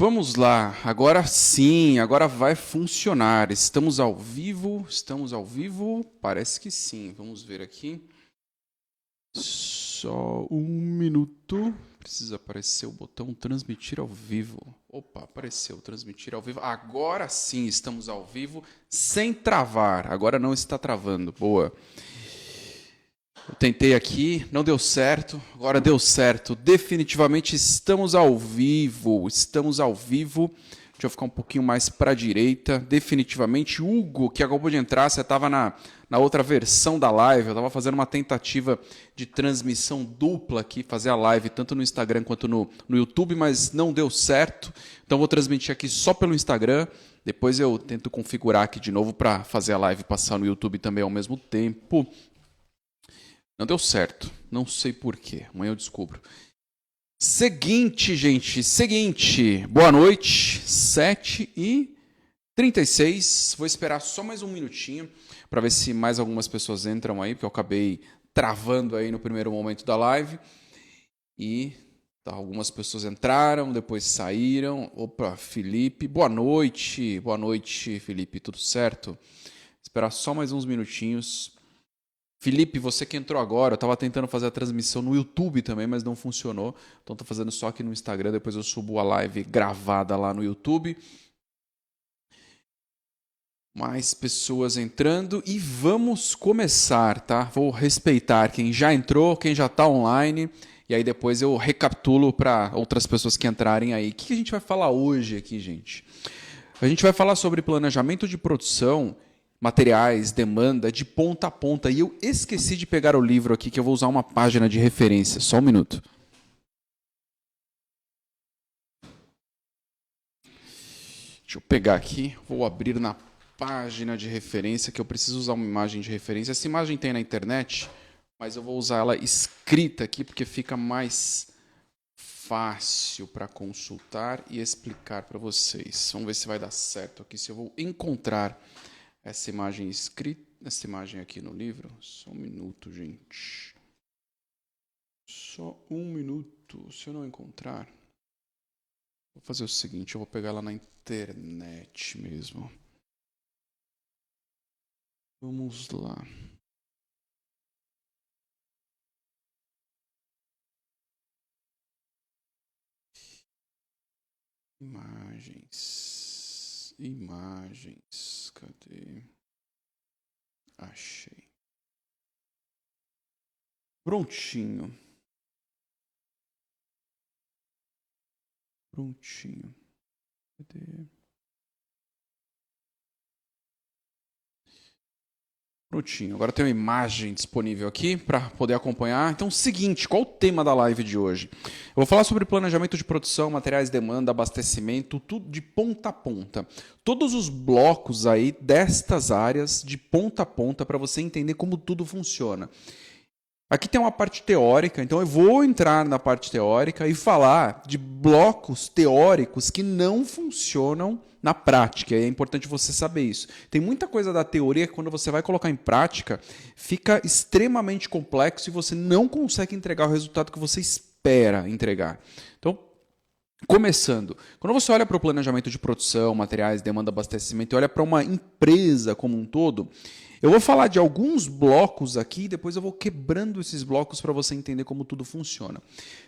Vamos lá, agora sim, agora vai funcionar. Estamos ao vivo? Estamos ao vivo? Parece que sim. Vamos ver aqui. Só um minuto. Precisa aparecer o botão transmitir ao vivo. Opa, apareceu transmitir ao vivo. Agora sim, estamos ao vivo sem travar. Agora não está travando. Boa. Eu tentei aqui, não deu certo, agora deu certo. Definitivamente estamos ao vivo. Estamos ao vivo. Deixa eu ficar um pouquinho mais para a direita. Definitivamente, Hugo, que acabou de entrar, você estava na outra versão da live. Eu estava fazendo uma tentativa de transmissão dupla aqui, fazer a live tanto no Instagram quanto no YouTube, mas não deu certo. Então vou transmitir aqui só pelo Instagram. Depois eu tento configurar aqui de novo para fazer a live passar no YouTube também ao mesmo tempo. Não deu certo, não sei porquê, amanhã eu descubro. Seguinte, gente, boa noite, 7h36, vou esperar só mais um minutinho para ver se mais algumas pessoas entram aí, porque eu acabei travando aí no primeiro momento da live. E algumas pessoas entraram, depois saíram. Opa, Felipe, boa noite, Felipe, tudo certo? Esperar só mais uns minutinhos. Felipe, você que entrou agora, eu estava tentando fazer a transmissão no YouTube também, mas não funcionou. Então estou fazendo só aqui no Instagram, depois eu subo a live gravada lá no YouTube. Mais pessoas entrando e vamos começar, tá? Vou respeitar quem já entrou, quem já está online, e aí depois eu recapitulo para outras pessoas que entrarem aí. O que a gente vai falar hoje aqui, gente? A gente vai falar sobre planejamento de produção, materiais, demanda, de ponta a ponta. E eu esqueci de pegar o livro aqui, que eu vou usar uma página de referência. Só um minuto. Deixa eu pegar aqui, vou abrir na página de referência, que eu preciso usar uma imagem de referência. Essa imagem tem na internet, mas eu vou usar ela escrita aqui, porque fica mais fácil para consultar e explicar para vocês. Vamos ver se vai dar certo aqui, se eu vou encontrar essa imagem escrita, essa imagem aqui no livro. Só um minuto, gente. Só um minuto. Se eu não encontrar, vou fazer o seguinte, eu vou pegar ela na internet mesmo. Vamos lá. Imagens, cadê? Achei. Prontinho. Cadê? Prontinho. Agora tem uma imagem disponível aqui para poder acompanhar. Então, seguinte, qual o tema da live de hoje? Eu vou falar sobre planejamento de produção, materiais, demanda, abastecimento, tudo de ponta a ponta. Todos os blocos aí destas áreas de ponta a ponta para você entender como tudo funciona. Aqui tem uma parte teórica, então eu vou entrar na parte teórica e falar de blocos teóricos que não funcionam na prática. É importante você saber isso. Tem muita coisa da teoria que quando você vai colocar em prática, fica extremamente complexo e você não consegue entregar o resultado que você espera entregar. Então, começando, quando você olha para o planejamento de produção, materiais, demanda, abastecimento e olha para uma empresa como um todo, eu vou falar de alguns blocos aqui e depois eu vou quebrando esses blocos para você entender como tudo funciona.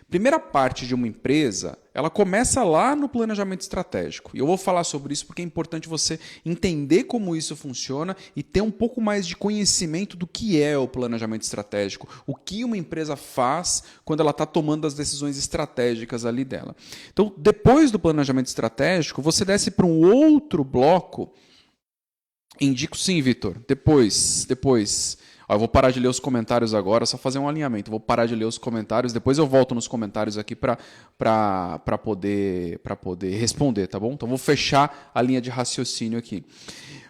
Primeira parte de uma empresa, ela começa lá no planejamento estratégico. E eu vou falar sobre isso porque é importante você entender como isso funciona e ter um pouco mais de conhecimento do que é o planejamento estratégico, o que uma empresa faz quando ela está tomando as decisões estratégicas ali dela. Então, depois do planejamento estratégico, você desce para um outro bloco. Indico sim, Vitor. Depois. Ó, eu vou parar de ler os comentários agora, só fazer um alinhamento. Vou parar de ler os comentários, depois eu volto nos comentários aqui para poder responder, tá bom? Então vou fechar a linha de raciocínio aqui.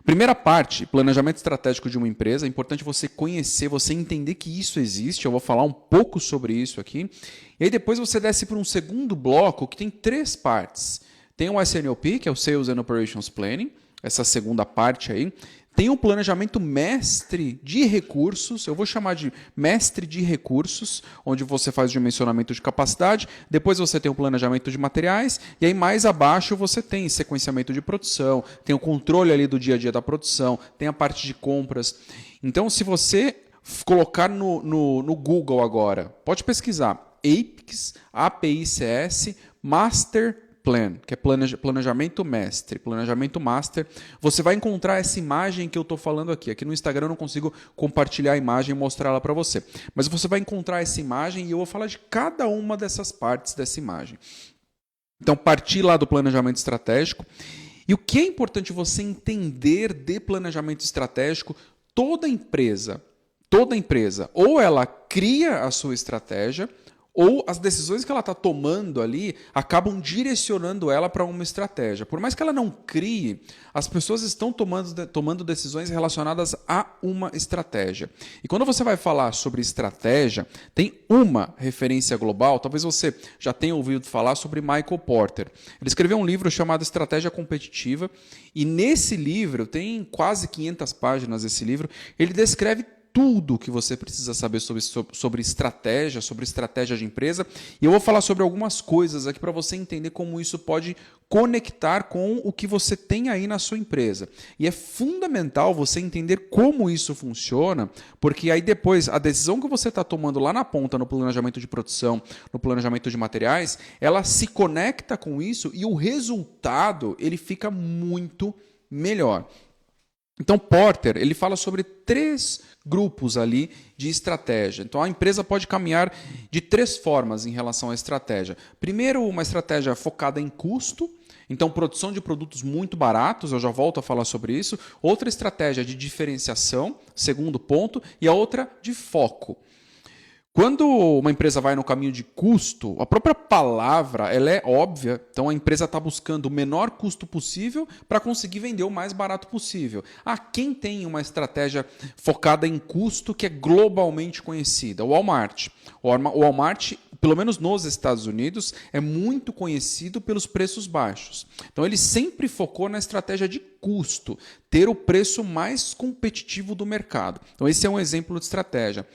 Primeira parte, planejamento estratégico de uma empresa. É importante você conhecer, você entender que isso existe. Eu vou falar um pouco sobre isso aqui. E aí depois você desce para um segundo bloco que tem 3 partes. Tem o SNOP, que é o Sales and Operations Planning. Essa segunda parte aí. tem um planejamento mestre de recursos, eu vou chamar de mestre de recursos, onde você faz o dimensionamento de capacidade, depois você tem o planejamento de materiais, e aí mais abaixo você tem sequenciamento de produção, tem o controle ali do dia a dia da produção, tem a parte de compras. Então, se você colocar no Google agora, pode pesquisar APICS, APICS, Master Plan, que é planejamento mestre, planejamento master, você vai encontrar essa imagem que eu estou falando aqui. Aqui no Instagram eu não consigo compartilhar a imagem e mostrar ela para você. Mas você vai encontrar essa imagem e eu vou falar de cada uma dessas partes dessa imagem. Então, partir lá do planejamento estratégico. E o que é importante você entender de planejamento estratégico, toda empresa, ou ela cria a sua estratégia, ou as decisões que ela está tomando ali acabam direcionando ela para uma estratégia. Por mais que ela não crie, as pessoas estão tomando decisões relacionadas a uma estratégia. E quando você vai falar sobre estratégia, tem uma referência global, talvez você já tenha ouvido falar sobre Michael Porter. Ele escreveu um livro chamado Estratégia Competitiva, e nesse livro, tem quase 500 páginas esse livro, ele descreve tudo que você precisa saber sobre estratégia de empresa. E eu vou falar sobre algumas coisas aqui para você entender como isso pode conectar com o que você tem aí na sua empresa. E é fundamental você entender como isso funciona, porque aí depois a decisão que você está tomando lá na ponta, no planejamento de produção, no planejamento de materiais, ela se conecta com isso e o resultado ele fica muito melhor. Então, Porter, ele fala sobre 3 grupos ali de estratégia. Então, a empresa pode caminhar de 3 formas em relação à estratégia. Primeiro, uma estratégia focada em custo. Então, produção de produtos muito baratos, eu já volto a falar sobre isso. Outra estratégia de diferenciação, segundo ponto, e a outra de foco. Quando uma empresa vai no caminho de custo, a própria palavra ela é óbvia. Então a empresa está buscando o menor custo possível para conseguir vender o mais barato possível. Quem tem uma estratégia focada em custo que é globalmente conhecida? O Walmart. O Walmart, pelo menos nos Estados Unidos, é muito conhecido pelos preços baixos. Então ele sempre focou na estratégia de custo, ter o preço mais competitivo do mercado. Então esse é um exemplo de estratégia.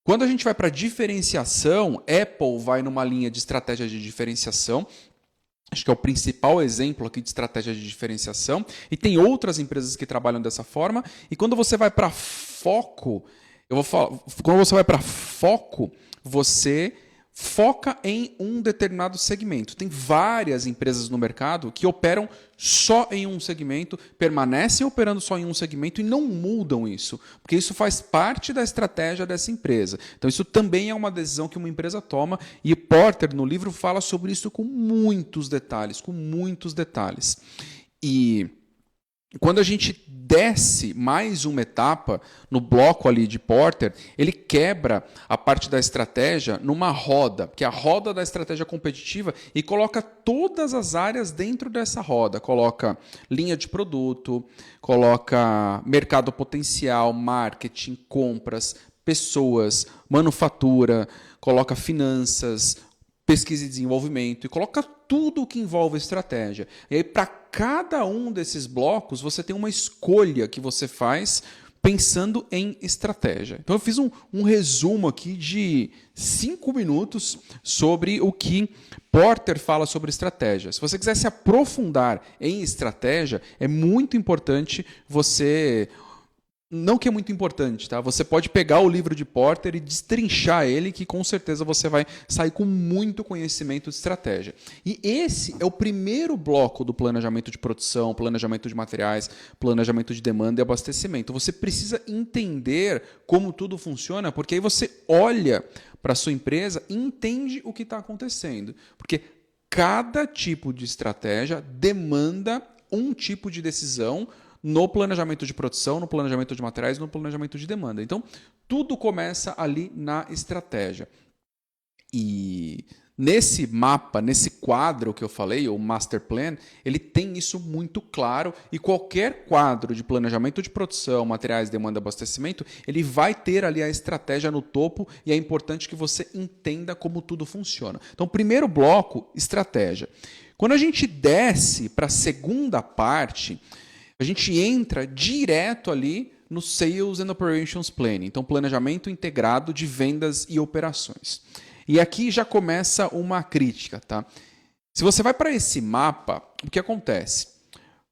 Quando a gente vai para diferenciação, Apple vai numa linha de estratégia de diferenciação. Acho que é o principal exemplo aqui de estratégia de diferenciação. E tem outras empresas que trabalham dessa forma. E quando você vai para foco, você foca em um determinado segmento. Tem várias empresas no mercado que operam só em um segmento, permanecem operando só em um segmento e não mudam isso, porque isso faz parte da estratégia dessa empresa. Então isso também é uma decisão que uma empresa toma e Porter no livro fala sobre isso com muitos detalhes, E quando a gente desce mais uma etapa no bloco ali de Porter, ele quebra a parte da estratégia numa roda, que é a roda da estratégia competitiva, e coloca todas as áreas dentro dessa roda. Coloca linha de produto, coloca mercado potencial, marketing, compras, pessoas, manufatura, coloca finanças, pesquisa e desenvolvimento, e coloca tudo o que envolve estratégia. E aí, para cada um desses blocos, você tem uma escolha que você faz pensando em estratégia. Então, eu fiz um resumo aqui de 5 minutos sobre o que Porter fala sobre estratégia. Se você quiser se aprofundar em estratégia, é muito importante você... Não que é muito importante, tá? Você pode pegar o livro de Porter e destrinchar ele, que com certeza você vai sair com muito conhecimento de estratégia. E esse é o primeiro bloco do planejamento de produção, planejamento de materiais, planejamento de demanda e abastecimento. Você precisa entender como tudo funciona, porque aí você olha para a sua empresa e entende o que está acontecendo. Porque cada tipo de estratégia demanda um tipo de decisão no planejamento de produção, no planejamento de materiais, no planejamento de demanda. Então, tudo começa ali na estratégia. E nesse mapa, nesse quadro que eu falei, o Master Plan, ele tem isso muito claro e qualquer quadro de planejamento de produção, materiais, demanda, abastecimento, ele vai ter ali a estratégia no topo e é importante que você entenda como tudo funciona. Então, primeiro bloco, estratégia. Quando a gente desce para a segunda parte, A gente entra direto ali no Sales and Operations Planning, então planejamento integrado de vendas e operações. E aqui já começa uma crítica, tá? Se você vai para esse mapa, o que acontece?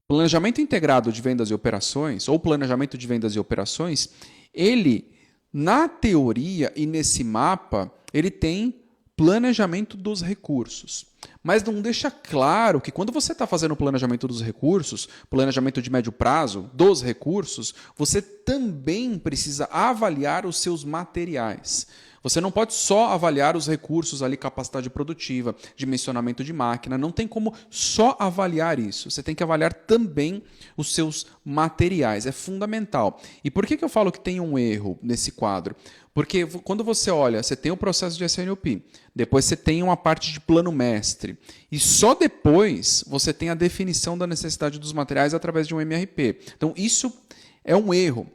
Planejamento integrado de vendas e operações, ou planejamento de vendas e operações, ele, na teoria e nesse mapa, ele tem planejamento dos recursos. Mas não deixa claro que quando você está fazendo o planejamento dos recursos, planejamento de médio prazo dos recursos, você também precisa avaliar os seus materiais. Você não pode só avaliar os recursos ali, capacidade produtiva, dimensionamento de máquina, não tem como só avaliar isso. Você tem que avaliar também os seus materiais, é fundamental. E por que eu falo que tem um erro nesse quadro? Porque quando você olha, você tem o processo de SNOP, depois você tem uma parte de plano mestre, e só depois você tem a definição da necessidade dos materiais através de um MRP. Então isso é um erro,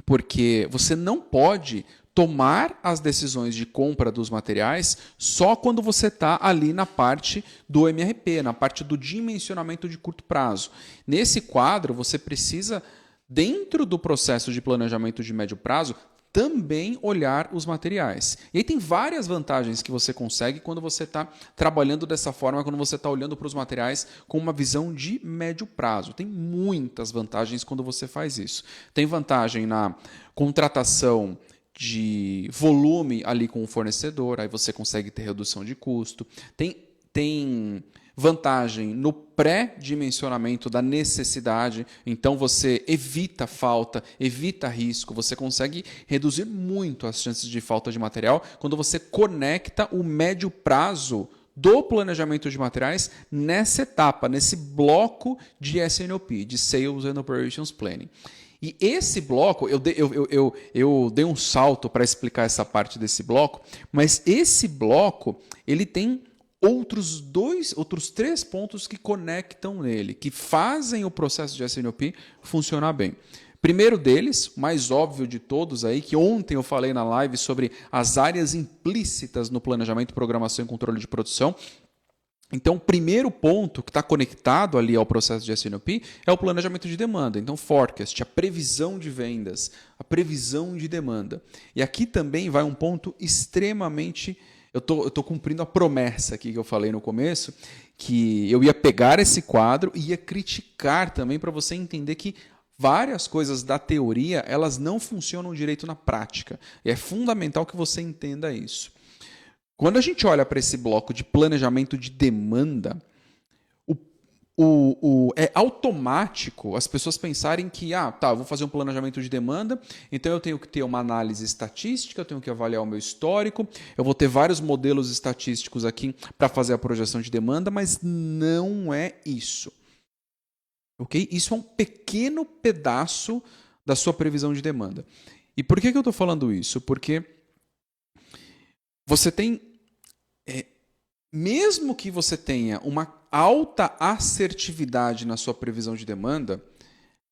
porque você não pode tomar as decisões de compra dos materiais só quando você está ali na parte do MRP, na parte do dimensionamento de curto prazo. Nesse quadro, você precisa, dentro do processo de planejamento de médio prazo, também olhar os materiais. E aí tem várias vantagens que você consegue quando você está trabalhando dessa forma, quando você está olhando para os materiais com uma visão de médio prazo. Tem muitas vantagens quando você faz isso. Tem vantagem na contratação de volume ali com o fornecedor, aí você consegue ter redução de custo. Tem vantagem no pré-dimensionamento da necessidade, então você evita falta, evita risco, você consegue reduzir muito as chances de falta de material quando você conecta o médio prazo do planejamento de materiais nessa etapa, nesse bloco de SNOP, de Sales and Operations Planning. E esse bloco, eu dei um salto para explicar essa parte desse bloco, mas esse bloco ele tem outros 3 pontos que conectam nele, que fazem o processo de SNOP funcionar bem. Primeiro deles, mais óbvio de todos aí, que ontem eu falei na live sobre as áreas implícitas no planejamento, programação e controle de produção. Então, o primeiro ponto que está conectado ali ao processo de SNOP é o planejamento de demanda. Então, forecast, a previsão de vendas, a previsão de demanda. E aqui também vai um ponto extremamente... Eu tô cumprindo a promessa aqui que eu falei no começo, que eu ia pegar esse quadro e ia criticar também para você entender que várias coisas da teoria elas não funcionam direito na prática. E é fundamental que você entenda isso. Quando a gente olha para esse bloco de planejamento de demanda, é automático as pessoas pensarem que, eu vou fazer um planejamento de demanda, então eu tenho que ter uma análise estatística, eu tenho que avaliar o meu histórico, eu vou ter vários modelos estatísticos aqui para fazer a projeção de demanda, mas não é isso. Okay? Isso é um pequeno pedaço da sua previsão de demanda. E por que eu estou falando isso? Porque você tem... mesmo que você tenha uma alta assertividade na sua previsão de demanda,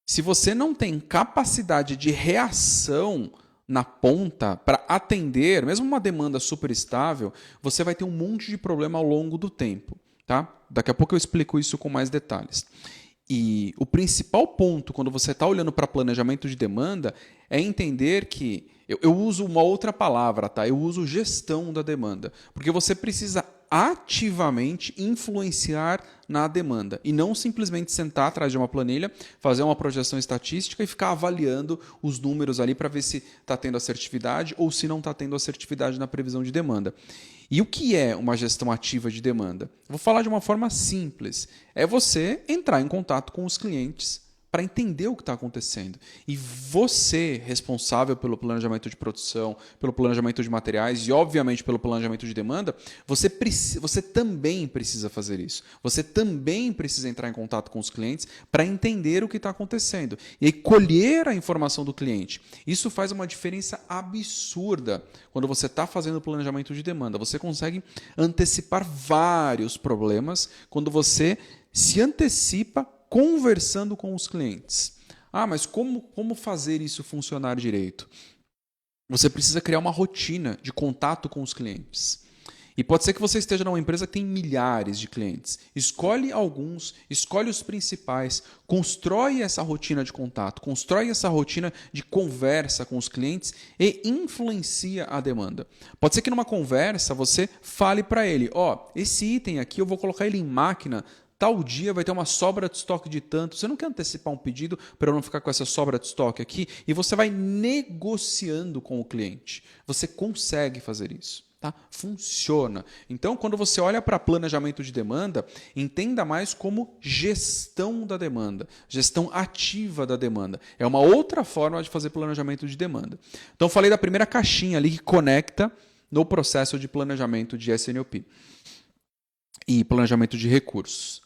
se você não tem capacidade de reação na ponta para atender, mesmo uma demanda super estável, você vai ter um monte de problema ao longo do tempo. Tá? Daqui a pouco eu explico isso com mais detalhes. E o principal ponto quando você está olhando para planejamento de demanda é entender que eu uso uma outra palavra, tá? Eu uso gestão da demanda, porque você precisa ativamente influenciar na demanda e não simplesmente sentar atrás de uma planilha, fazer uma projeção estatística e ficar avaliando os números ali para ver se está tendo assertividade ou se não está tendo assertividade na previsão de demanda. E o que é uma gestão ativa de demanda? Vou falar de uma forma simples. É você entrar em contato com os clientes para entender o que está acontecendo. E você, responsável pelo planejamento de produção, pelo planejamento de materiais e, obviamente, pelo planejamento de demanda, você também precisa fazer isso. Você também precisa entrar em contato com os clientes para entender o que está acontecendo. E aí, colher a informação do cliente. Isso faz uma diferença absurda quando você está fazendo o planejamento de demanda. Você consegue antecipar vários problemas quando você se antecipa conversando com os clientes. Mas como fazer isso funcionar direito? Você precisa criar uma rotina de contato com os clientes. E pode ser que você esteja numa empresa que tem milhares de clientes. Escolhe alguns, escolhe os principais, constrói essa rotina de contato, constrói essa rotina de conversa com os clientes e influencia a demanda. Pode ser que numa conversa você fale para ele, esse item aqui eu vou colocar ele em máquina, tal dia vai ter uma sobra de estoque de tanto. Você não quer antecipar um pedido para eu não ficar com essa sobra de estoque aqui? E você vai negociando com o cliente. Você consegue fazer isso. Tá? Funciona. Então, quando você olha para planejamento de demanda, entenda mais como gestão da demanda, gestão ativa da demanda. É uma outra forma de fazer planejamento de demanda. Então, eu falei da primeira caixinha ali que conecta no processo de planejamento de SNOP e planejamento de recursos.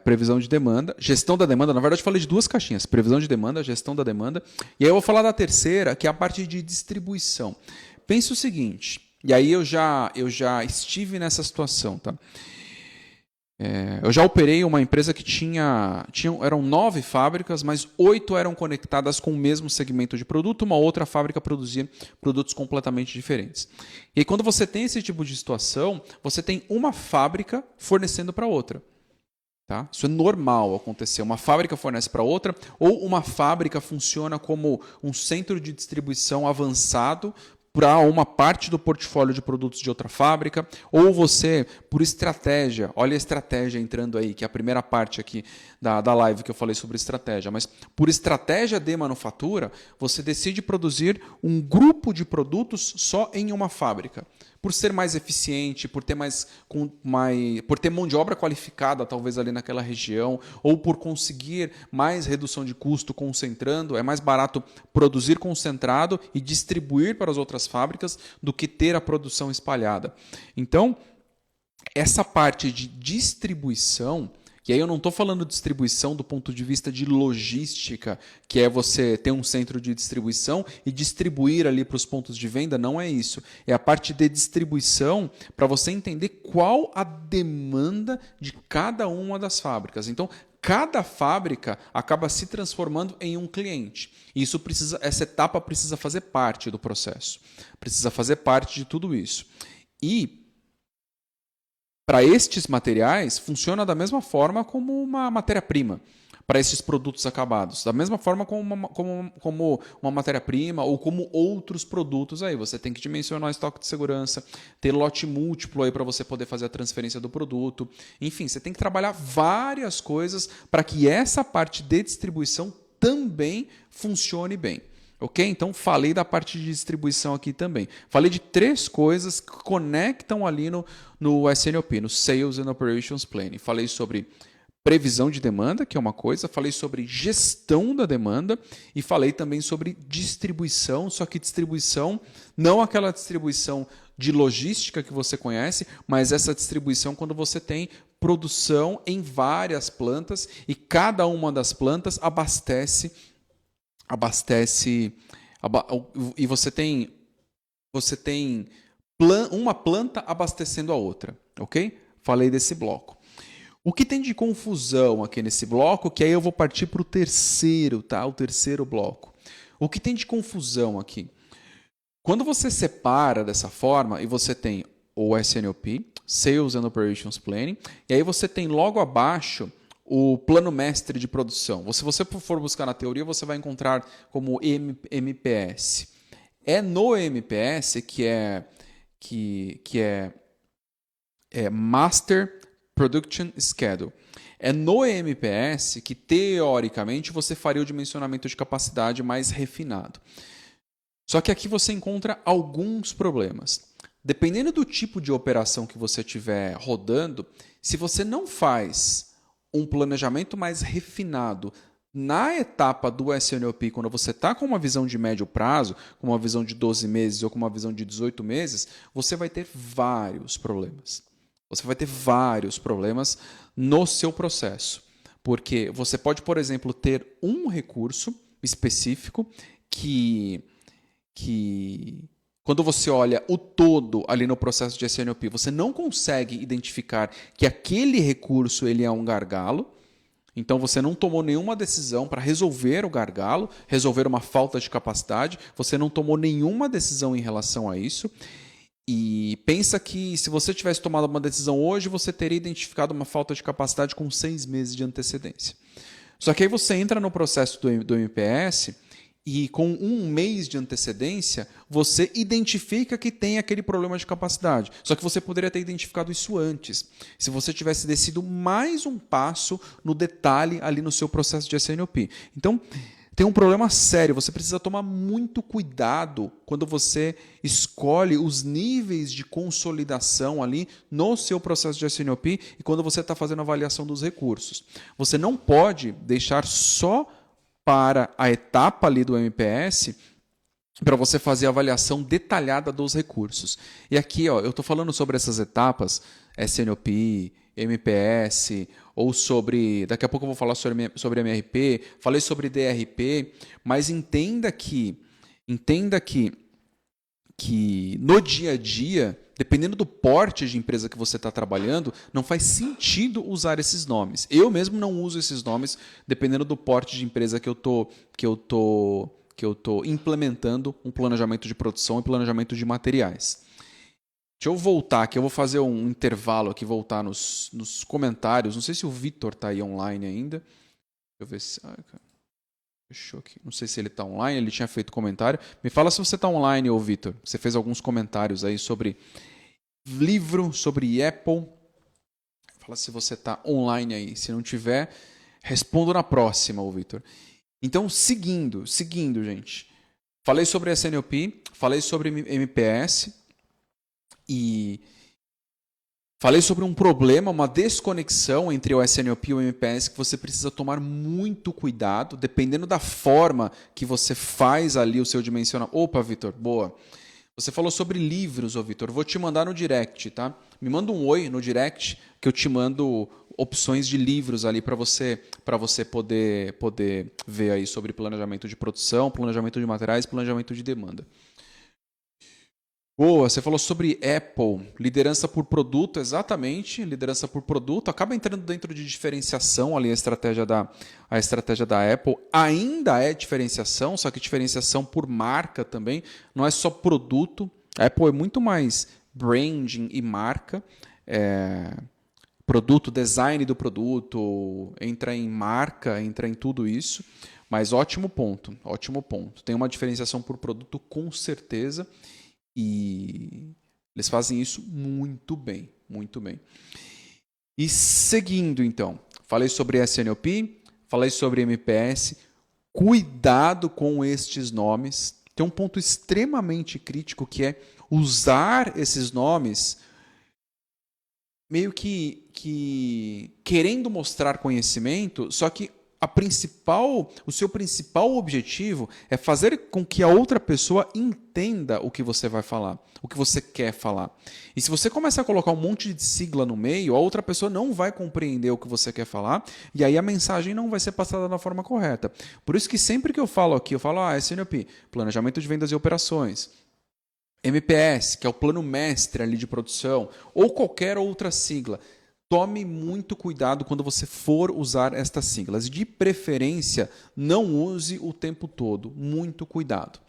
Previsão de demanda, gestão da demanda. Na verdade, eu falei de duas caixinhas: previsão de demanda, gestão da demanda. E aí eu vou falar da terceira, que é a parte de distribuição. Pensa o seguinte, e aí eu já estive nessa situação, tá? Eu já operei uma empresa que eram 9 fábricas, mas 8 eram conectadas com o mesmo segmento de produto, uma outra fábrica produzia produtos completamente diferentes. E aí, quando você tem esse tipo de situação, você tem uma fábrica fornecendo para outra. Tá? Isso é normal acontecer. Uma fábrica fornece para outra, ou uma fábrica funciona como um centro de distribuição avançado para uma parte do portfólio de produtos de outra fábrica, ou você, por estratégia, olha a estratégia entrando aí, que é a primeira parte aqui da live que eu falei sobre estratégia, mas por estratégia de manufatura, você decide produzir um grupo de produtos só em uma fábrica. Por ser mais eficiente, por ter mão de obra qualificada, talvez ali naquela região, ou por conseguir mais redução de custo concentrando, é mais barato produzir concentrado e distribuir para as outras fábricas do que ter a produção espalhada. Então, essa parte de distribuição, e aí eu não estou falando de distribuição do ponto de vista de logística, que é você ter um centro de distribuição e distribuir ali para os pontos de venda, não é isso. É a parte de distribuição para você entender qual a demanda de cada uma das fábricas. Então, cada fábrica acaba se transformando em um cliente. E essa etapa precisa fazer parte do processo. Precisa fazer parte de tudo isso. E para estes materiais, funciona da mesma forma como uma matéria-prima para esses produtos acabados. Da mesma forma como uma matéria-prima ou como outros produtos aí. Você tem que dimensionar o estoque de segurança, ter lote múltiplo aí para você poder fazer a transferência do produto. Enfim, você tem que trabalhar várias coisas para que essa parte de distribuição também funcione bem. Ok? Então, falei da parte de distribuição aqui também. Falei de 3 coisas que conectam ali no SNOP, no Sales and Operations Planning. Falei sobre previsão de demanda, que é uma coisa. Falei sobre gestão da demanda. E falei também sobre distribuição, só que distribuição, não aquela distribuição de logística que você conhece, mas essa distribuição quando você tem produção em várias plantas e cada uma das plantas abastece e você tem uma planta abastecendo a outra, ok? Falei desse bloco. O que tem de confusão aqui nesse bloco, que aí eu vou partir para o terceiro, tá? O terceiro bloco. O que tem de confusão aqui? Quando você separa dessa forma e você tem o SNOP, Sales and Operations Planning, e aí você tem logo abaixo o plano mestre de produção. Se você for buscar na teoria, você vai encontrar como MPS. É no MPS que é Master Production Schedule. É no MPS que, teoricamente, você faria o dimensionamento de capacidade mais refinado. Só que aqui você encontra alguns problemas. Dependendo do tipo de operação que você estiver rodando, se você não faz um planejamento mais refinado na etapa do SNOP, quando você está com uma visão de médio prazo, com uma visão de 12 meses ou com uma visão de 18 meses, você vai ter vários problemas. Você vai ter vários problemas no seu processo. Porque você pode, por exemplo, ter um recurso específico que quando você olha o todo ali no processo de SNOP, você não consegue identificar que aquele recurso ele é um gargalo. Então você não tomou nenhuma decisão para resolver o gargalo, resolver uma falta de capacidade, você não tomou nenhuma decisão em relação a isso. E pensa que se você tivesse tomado uma decisão hoje, você teria identificado uma falta de capacidade com 6 meses de antecedência. Só que aí você entra no processo do MPS e com 1 mês de antecedência, você identifica que tem aquele problema de capacidade. Só que você poderia ter identificado isso antes. Se você tivesse descido mais um passo no detalhe ali no seu processo de SNOP. Então, tem um problema sério. Você precisa tomar muito cuidado quando você escolhe os níveis de consolidação ali no seu processo de SNOP e quando você está fazendo a avaliação dos recursos. Você não pode deixar só para a etapa ali do MPS para você fazer a avaliação detalhada dos recursos. E aqui, ó, eu estou falando sobre essas etapas, SNOP, MPS, ou sobre... Daqui a pouco eu vou falar sobre MRP, falei sobre DRP, mas entenda que no dia a dia, dependendo do porte de empresa que você está trabalhando, não faz sentido usar esses nomes. Eu mesmo não uso esses nomes, dependendo do porte de empresa que eu tô implementando um planejamento de produção e planejamento de materiais. Deixa eu voltar aqui, eu vou fazer um intervalo aqui, voltar nos comentários. Não sei se o Vitor está aí online ainda. Deixa eu ver se... Fechou aqui. Não sei se ele está online, ele tinha feito comentário. Me fala se você está online, ô Vitor. Você fez alguns comentários aí sobre livro, sobre Apple. Fala se você está online aí. Se não tiver, respondo na próxima, ô Vitor. Então, seguindo, gente. Falei sobre SNOP, falei sobre MPS e falei sobre um problema, uma desconexão entre o SNOP e o MPS que você precisa tomar muito cuidado, dependendo da forma que você faz ali o seu dimensionamento. Opa, Vitor, boa. Você falou sobre livros, ô Vitor. Vou te mandar no direct, tá? Me manda um oi no direct que eu te mando opções de livros ali para você poder ver aí sobre planejamento de produção, planejamento de materiais, planejamento de demanda. Boa, você falou sobre Apple, liderança por produto, exatamente, liderança por produto, acaba entrando dentro de diferenciação ali a estratégia da Apple, ainda é diferenciação, só que diferenciação por marca também, não é só produto, a Apple é muito mais branding e marca, produto, design do produto, entra em marca, entra em tudo isso, mas ótimo ponto, tem uma diferenciação por produto com certeza. E eles fazem isso muito bem, muito bem. E seguindo, então, falei sobre SNOP, falei sobre MPS, cuidado com estes nomes. Tem um ponto extremamente crítico que é usar esses nomes meio que querendo mostrar conhecimento, só que o seu principal objetivo é fazer com que a outra pessoa entenda o que você vai falar, o que você quer falar. E se você começar a colocar um monte de sigla no meio, a outra pessoa não vai compreender o que você quer falar, e aí a mensagem não vai ser passada da forma correta. Por isso que sempre que eu falo aqui, eu falo SNOP, Planejamento de Vendas e Operações, MPS, que é o plano mestre ali de produção, ou qualquer outra sigla. Tome muito cuidado quando você for usar estas siglas. De preferência, não use o tempo todo. Muito cuidado.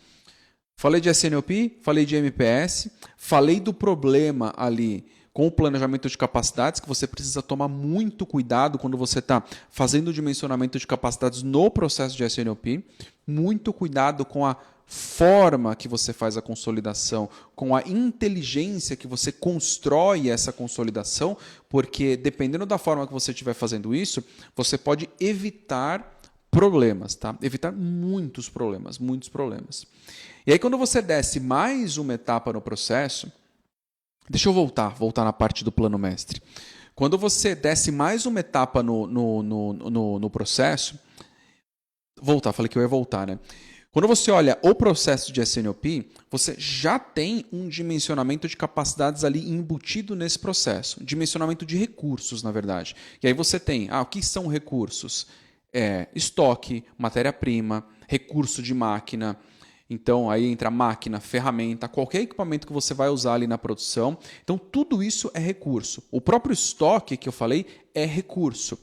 Falei de SNOP, falei de MPS, falei do problema ali com o planejamento de capacidades, que você precisa tomar muito cuidado quando você está fazendo o dimensionamento de capacidades no processo de SNOP. Muito cuidado com a forma que você faz a consolidação, com a inteligência que você constrói essa consolidação, porque dependendo da forma que você estiver fazendo isso, você pode evitar problemas, tá? Evitar muitos problemas. E aí quando você desce mais uma etapa no processo, deixa eu voltar na parte do plano mestre. Quando você desce mais uma etapa no processo, falei que eu ia voltar, né? Quando você olha o processo de SNOP, você já tem um dimensionamento de capacidades ali embutido nesse processo. Dimensionamento de recursos, na verdade. E aí você tem, o que são recursos? Estoque, matéria-prima, recurso de máquina. Então, aí entra máquina, ferramenta, qualquer equipamento que você vai usar ali na produção. Então, tudo isso é recurso. O próprio estoque que eu falei é recurso.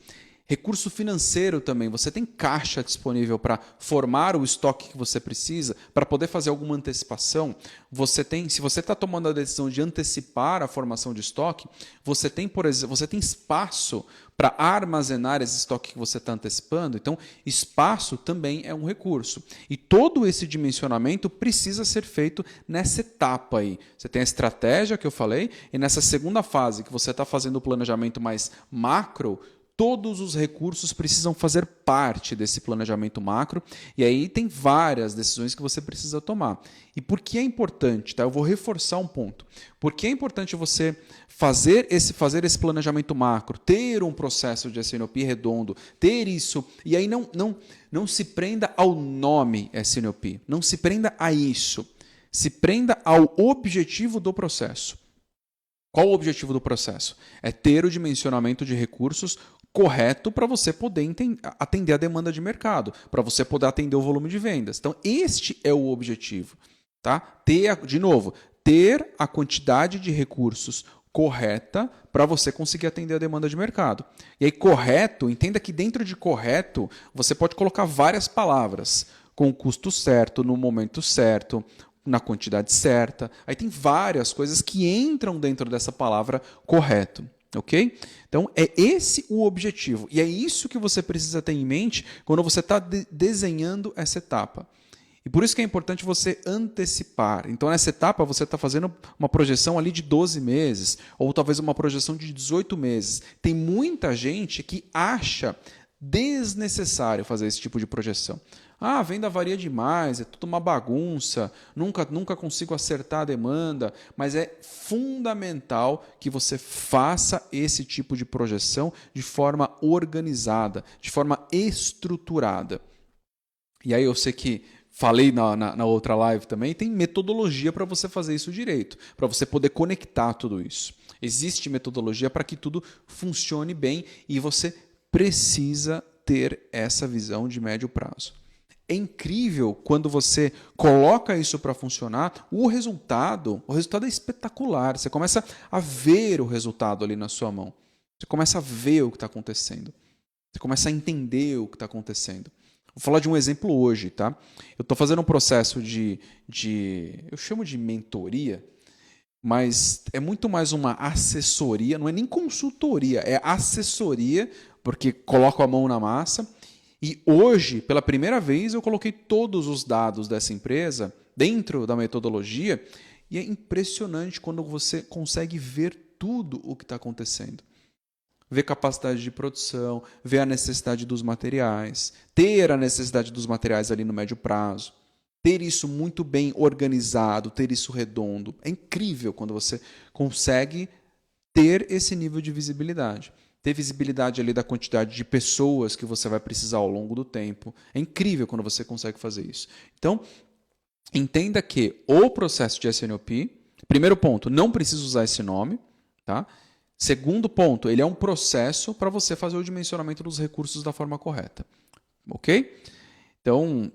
Recurso financeiro também, você tem caixa disponível para formar o estoque que você precisa, para poder fazer alguma antecipação. Você tem, se você está tomando a decisão de antecipar a formação de estoque, você tem, por exemplo, você tem espaço para armazenar esse estoque que você está antecipando. Então, espaço também é um recurso. E todo esse dimensionamento precisa ser feito nessa etapa aí. Você tem a estratégia que eu falei, e nessa segunda fase que você está fazendo o planejamento mais macro, todos os recursos precisam fazer parte desse planejamento macro, e aí tem várias decisões que você precisa tomar. E por que é importante? Tá? Eu vou reforçar um ponto. Por que é importante você fazer esse planejamento macro, ter um processo de SNOP redondo, ter isso, e aí não se prenda ao nome SNOP, não se prenda a isso, se prenda ao objetivo do processo. Qual o objetivo do processo? É ter o dimensionamento de recursos correto para você poder atender a demanda de mercado, para você poder atender o volume de vendas. Então, este é o objetivo. Tá? Ter a quantidade de recursos correta para você conseguir atender a demanda de mercado. E aí, correto, entenda que dentro de correto, você pode colocar várias palavras, com o custo certo, no momento certo, na quantidade certa. Aí tem várias coisas que entram dentro dessa palavra correto. Ok? Então, é esse o objetivo. E é isso que você precisa ter em mente quando você está desenhando essa etapa. E por isso que é importante você antecipar. Então, nessa etapa, você está fazendo uma projeção ali de 12 meses, ou talvez uma projeção de 18 meses. Tem muita gente que acha desnecessário fazer esse tipo de projeção. A venda varia demais, é tudo uma bagunça, nunca consigo acertar a demanda, mas é fundamental que você faça esse tipo de projeção de forma organizada, de forma estruturada. E aí eu sei que falei na outra live também, tem metodologia para você fazer isso direito, para você poder conectar tudo isso. Existe metodologia para que tudo funcione bem e você precisa ter essa visão de médio prazo. É incrível quando você coloca isso para funcionar, o resultado é espetacular. Você começa a ver o resultado ali na sua mão. Você começa a ver o que está acontecendo. Você começa a entender o que está acontecendo. Vou falar de um exemplo hoje, tá? Eu estou fazendo um processo eu chamo de mentoria, mas é muito mais uma assessoria, não é nem consultoria, é assessoria, porque coloco a mão na massa. E hoje, pela primeira vez, eu coloquei todos os dados dessa empresa dentro da metodologia e é impressionante quando você consegue ver tudo o que está acontecendo. Ver capacidade de produção, ver a necessidade dos materiais, ter a necessidade dos materiais ali no médio prazo, ter isso muito bem organizado, ter isso redondo. É incrível quando você consegue ter esse nível de visibilidade. Ter visibilidade ali da quantidade de pessoas que você vai precisar ao longo do tempo. É incrível quando você consegue fazer isso. Então, entenda que o processo de SNOP, primeiro ponto, não precisa usar esse nome. Tá? Segundo ponto, ele é um processo para você fazer o dimensionamento dos recursos da forma correta. Ok? Então,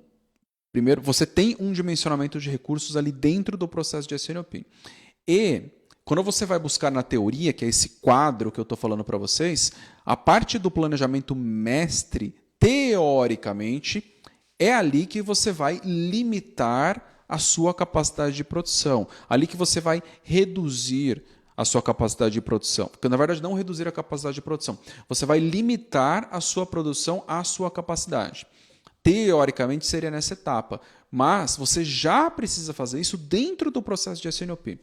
primeiro, você tem um dimensionamento de recursos ali dentro do processo de SNOP. E quando você vai buscar na teoria, que é esse quadro que eu estou falando para vocês, a parte do planejamento mestre, teoricamente, é ali que você vai limitar a sua capacidade de produção. Ali que você vai reduzir a sua capacidade de produção. Porque, na verdade, não reduzir a capacidade de produção. Você vai limitar a sua produção à sua capacidade. Teoricamente, seria nessa etapa. Mas você já precisa fazer isso dentro do processo de SNOP.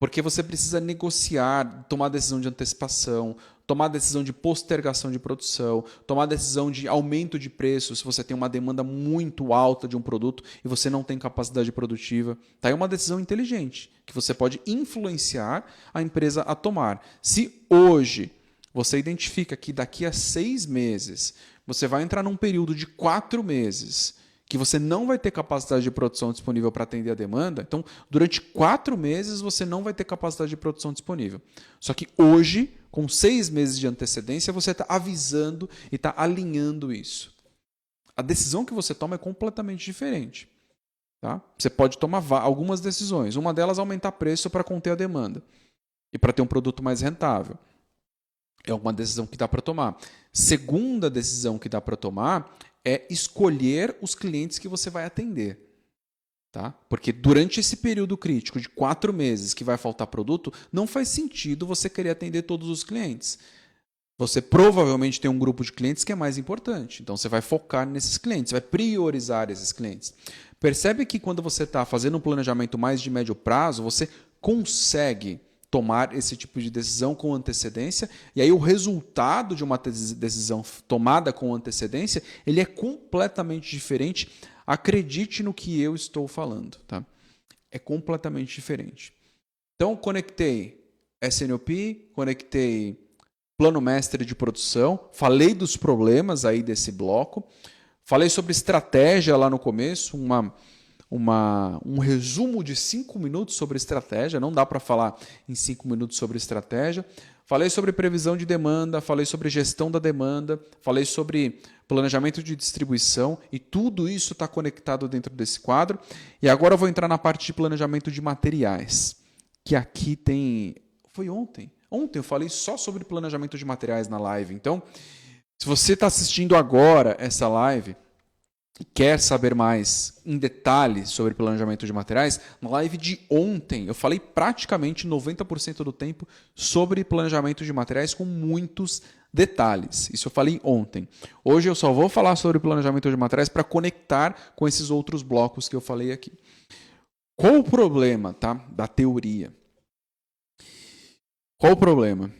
Porque você precisa negociar, tomar decisão de antecipação, tomar decisão de postergação de produção, tomar decisão de aumento de preço se você tem uma demanda muito alta de um produto e você não tem capacidade produtiva. Tá? É uma decisão inteligente que você pode influenciar a empresa a tomar. Se hoje você identifica que daqui a 6 meses você vai entrar num período de 4 meses que você não vai ter capacidade de produção disponível para atender a demanda, então, durante 4 meses, você não vai ter capacidade de produção disponível. Só que hoje, com 6 meses de antecedência, você está avisando e está alinhando isso. A decisão que você toma é completamente diferente. Tá? Você pode tomar algumas decisões. Uma delas é aumentar preço para conter a demanda e para ter um produto mais rentável. É uma decisão que dá para tomar. Segunda decisão que dá para tomar é escolher os clientes que você vai atender. Tá? Porque durante esse período crítico de 4 meses que vai faltar produto, não faz sentido você querer atender todos os clientes. Você provavelmente tem um grupo de clientes que é mais importante. Então você vai focar nesses clientes, vai priorizar esses clientes. Percebe que quando você está fazendo um planejamento mais de médio prazo, você consegue tomar esse tipo de decisão com antecedência, e aí o resultado de uma decisão tomada com antecedência, ele é completamente diferente. Acredite no que eu estou falando, tá? É completamente diferente. Então, conectei SNOP, conectei plano mestre de produção, falei dos problemas aí desse bloco, falei sobre estratégia lá no começo, um resumo de 5 minutos sobre estratégia, não dá para falar em 5 minutos sobre estratégia. Falei sobre previsão de demanda, falei sobre gestão da demanda, falei sobre planejamento de distribuição e tudo isso está conectado dentro desse quadro. E agora eu vou entrar na parte de planejamento de materiais, que aqui tem... Foi ontem. Ontem eu falei só sobre planejamento de materiais na live. Então, se você está assistindo agora essa live e quer saber mais em detalhes sobre planejamento de materiais, na live de ontem eu falei praticamente 90% do tempo sobre planejamento de materiais com muitos detalhes. Isso eu falei ontem. Hoje eu só vou falar sobre planejamento de materiais para conectar com esses outros blocos que eu falei aqui. Qual o problema, tá, da teoria? Qual o problema?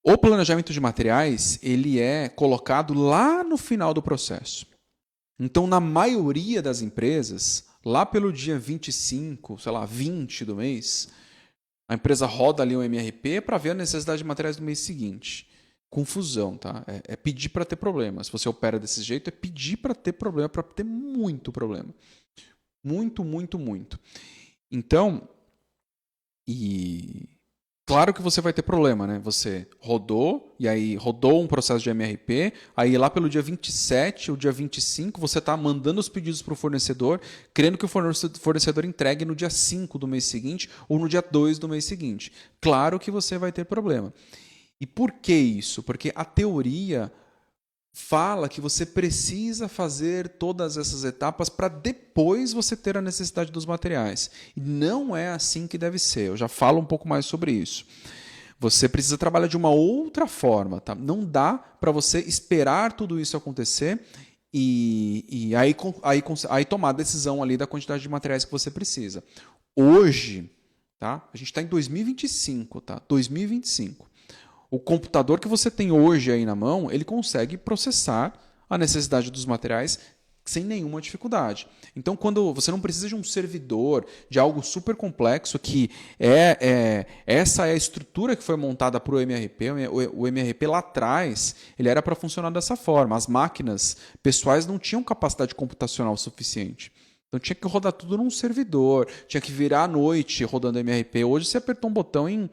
O planejamento de materiais ele é colocado lá no final do processo. Então, na maioria das empresas, lá pelo dia 25, sei lá, 20 do mês, a empresa roda ali um MRP para ver a necessidade de materiais do mês seguinte. Confusão, tá? É pedir para ter problema. Se você opera desse jeito, é pedir para ter problema, para ter muito problema. Muito, muito, muito. Então, claro que você vai ter problema, né? Você rodou, e aí rodou um processo de MRP, aí lá pelo dia 27 ou dia 25, você está mandando os pedidos para o fornecedor, querendo que o fornecedor entregue no dia 5 do mês seguinte ou no dia 2 do mês seguinte. Claro que você vai ter problema. E por que isso? Porque a teoria fala que você precisa fazer todas essas etapas para depois você ter a necessidade dos materiais. E não é assim que deve ser. Eu já falo um pouco mais sobre isso. Você precisa trabalhar de uma outra forma. Tá? Não dá para você esperar tudo isso acontecer e aí tomar a decisão ali da quantidade de materiais que você precisa. Hoje, tá? A gente está em 2025, tá? 2025. O computador que você tem hoje aí na mão, ele consegue processar a necessidade dos materiais sem nenhuma dificuldade. Então, quando você não precisa de um servidor, de algo super complexo, que essa é a estrutura que foi montada para o MRP. O MRP lá atrás, ele era para funcionar dessa forma. As máquinas pessoais não tinham capacidade computacional suficiente. Então tinha que rodar tudo num servidor, tinha que virar à noite rodando MRP. Hoje você apertou um botão em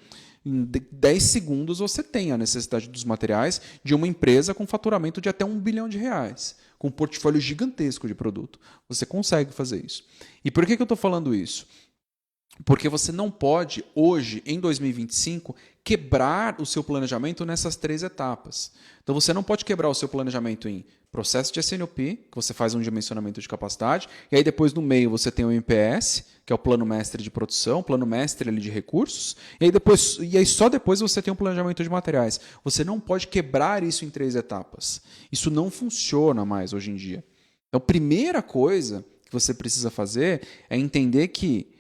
10 segundos você tem a necessidade dos materiais de uma empresa com faturamento de até R$1 bilhão, com um portfólio gigantesco de produto. Você consegue fazer isso. E por que eu estou falando isso? Porque você não pode, hoje, em 2025, quebrar o seu planejamento nessas 3 etapas. Então, você não pode quebrar o seu planejamento em processo de SNOP, que você faz um dimensionamento de capacidade, e aí depois no meio você tem o MPS, que é o plano mestre de produção, plano mestre ali de recursos, e aí só depois você tem um planejamento de materiais. Você não pode quebrar isso em 3 etapas. Isso não funciona mais hoje em dia. Então, a primeira coisa que você precisa fazer é entender que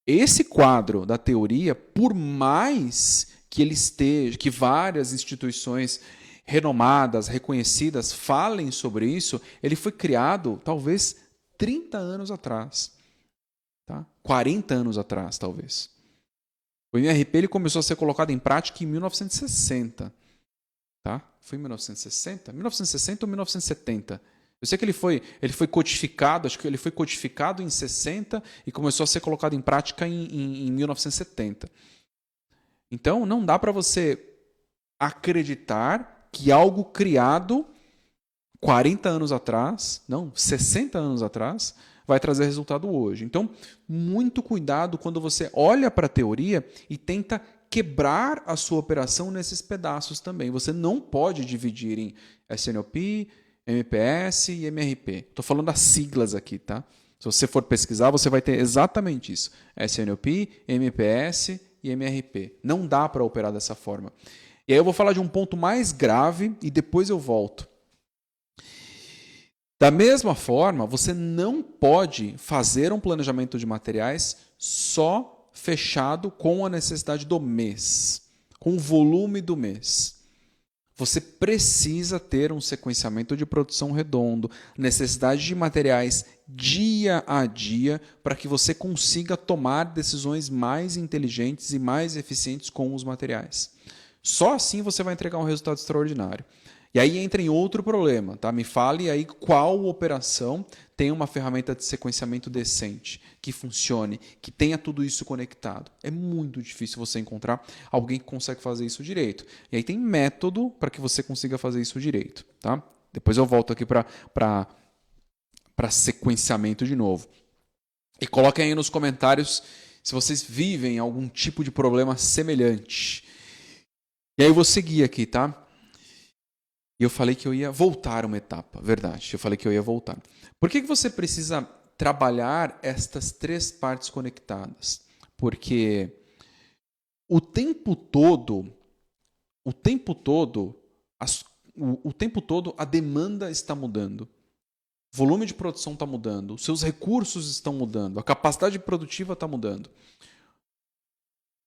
esse quadro da teoria, por mais que ele esteja, que várias instituições renomadas, reconhecidas, falem sobre isso, ele foi criado talvez 30 anos atrás. Tá? 40 anos atrás, talvez. O MRP ele começou a ser colocado em prática em 1960. Tá? Foi em 1960? 1960 ou 1970? Eu sei que ele foi codificado, acho que ele foi codificado em 60 e começou a ser colocado em prática em 1970. Então, não dá para você acreditar que algo criado 40 anos atrás, não, 60 anos atrás, vai trazer resultado hoje. Então, muito cuidado quando você olha para a teoria e tenta quebrar a sua operação nesses pedaços também. Você não pode dividir em SNOP, MPS e MRP. Estou falando das siglas aqui, tá? Se você for pesquisar, você vai ter exatamente isso. SNOP, MPS e MRP. Não dá para operar dessa forma. E aí eu vou falar de um ponto mais grave e depois eu volto. Da mesma forma, você não pode fazer um planejamento de materiais só fechado com a necessidade do mês, com o volume do mês. Você precisa ter um sequenciamento de produção redondo, necessidade de materiais dia a dia, para que você consiga tomar decisões mais inteligentes e mais eficientes com os materiais. Só assim você vai entregar um resultado extraordinário. E aí entra em outro problema, tá? Me fale aí qual operação tem uma ferramenta de sequenciamento decente, que funcione, que tenha tudo isso conectado. É muito difícil você encontrar alguém que consegue fazer isso direito. E aí tem método para que você consiga fazer isso direito, tá? Depois eu volto aqui para sequenciamento de novo. E coloquem aí nos comentários se vocês vivem algum tipo de problema semelhante. E aí eu vou seguir aqui, tá? E eu falei que eu ia voltar uma etapa, verdade. Eu falei que eu ia voltar. Por que você precisa trabalhar estas três partes conectadas? Porque o tempo todo a demanda está mudando. O volume de produção está mudando, os seus recursos estão mudando, a capacidade produtiva está mudando.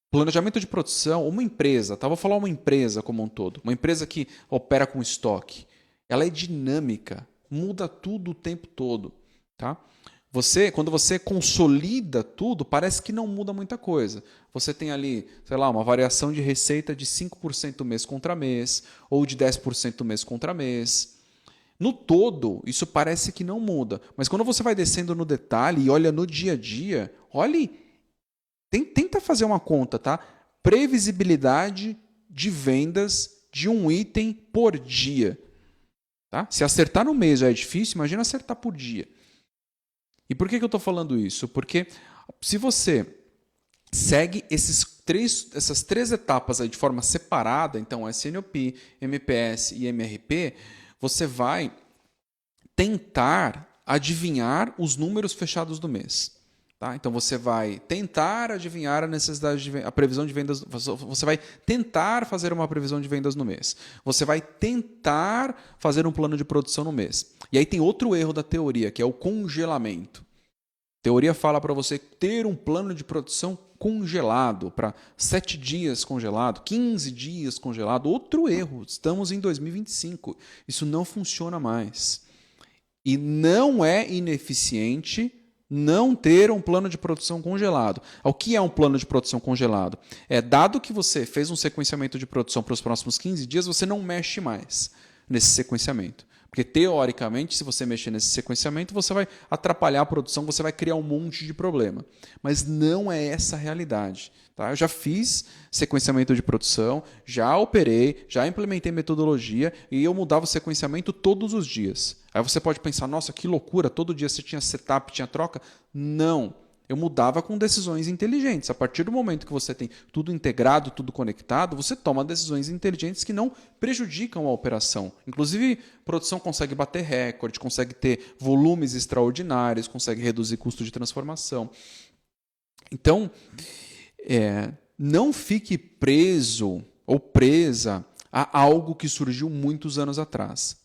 Planejamento de produção, uma empresa, tá? Vou falar uma empresa como um todo, uma empresa que opera com estoque, ela é dinâmica, muda tudo o tempo todo, tá? Quando você consolida tudo, parece que não muda muita coisa. Você tem ali, sei lá, uma variação de receita de 5% mês contra mês, ou de 10% mês contra mês. No todo, isso parece que não muda, mas quando você vai descendo no detalhe e olha no dia a dia, olhe. Tenta fazer uma conta, tá? Previsibilidade de vendas de um item por dia. Tá? Se acertar no mês já é difícil, imagina acertar por dia. E por que eu estou falando isso? Porque se você segue essas três etapas aí de forma separada, então SNOP, MPS e MRP, você vai tentar adivinhar os números fechados do mês. Tá? Então você vai tentar adivinhar a necessidade a previsão de vendas. Você vai tentar fazer uma previsão de vendas no mês. Você vai tentar fazer um plano de produção no mês. E aí tem outro erro da teoria, que é o congelamento. A teoria fala para você ter um plano de produção congelado, para 7 dias congelado, 15 dias congelado. Outro erro. Estamos em 2025. Isso não funciona mais. E não é ineficiente não ter um plano de produção congelado. O que é um plano de produção congelado? Dado que você fez um sequenciamento de produção para os próximos 15 dias, você não mexe mais nesse sequenciamento. Porque, teoricamente, se você mexer nesse sequenciamento, você vai atrapalhar a produção, você vai criar um monte de problema. Mas não é essa a realidade. Tá? Eu já fiz sequenciamento de produção, já operei, já implementei metodologia e eu mudava o sequenciamento todos os dias. Aí você pode pensar, nossa, que loucura, todo dia você tinha setup, tinha troca. Não. Eu mudava com decisões inteligentes. A partir do momento que você tem tudo integrado, tudo conectado, você toma decisões inteligentes que não prejudicam a operação. Inclusive, a produção consegue bater recorde, consegue ter volumes extraordinários, consegue reduzir custo de transformação. Então, não fique preso ou presa a algo que surgiu muitos anos atrás.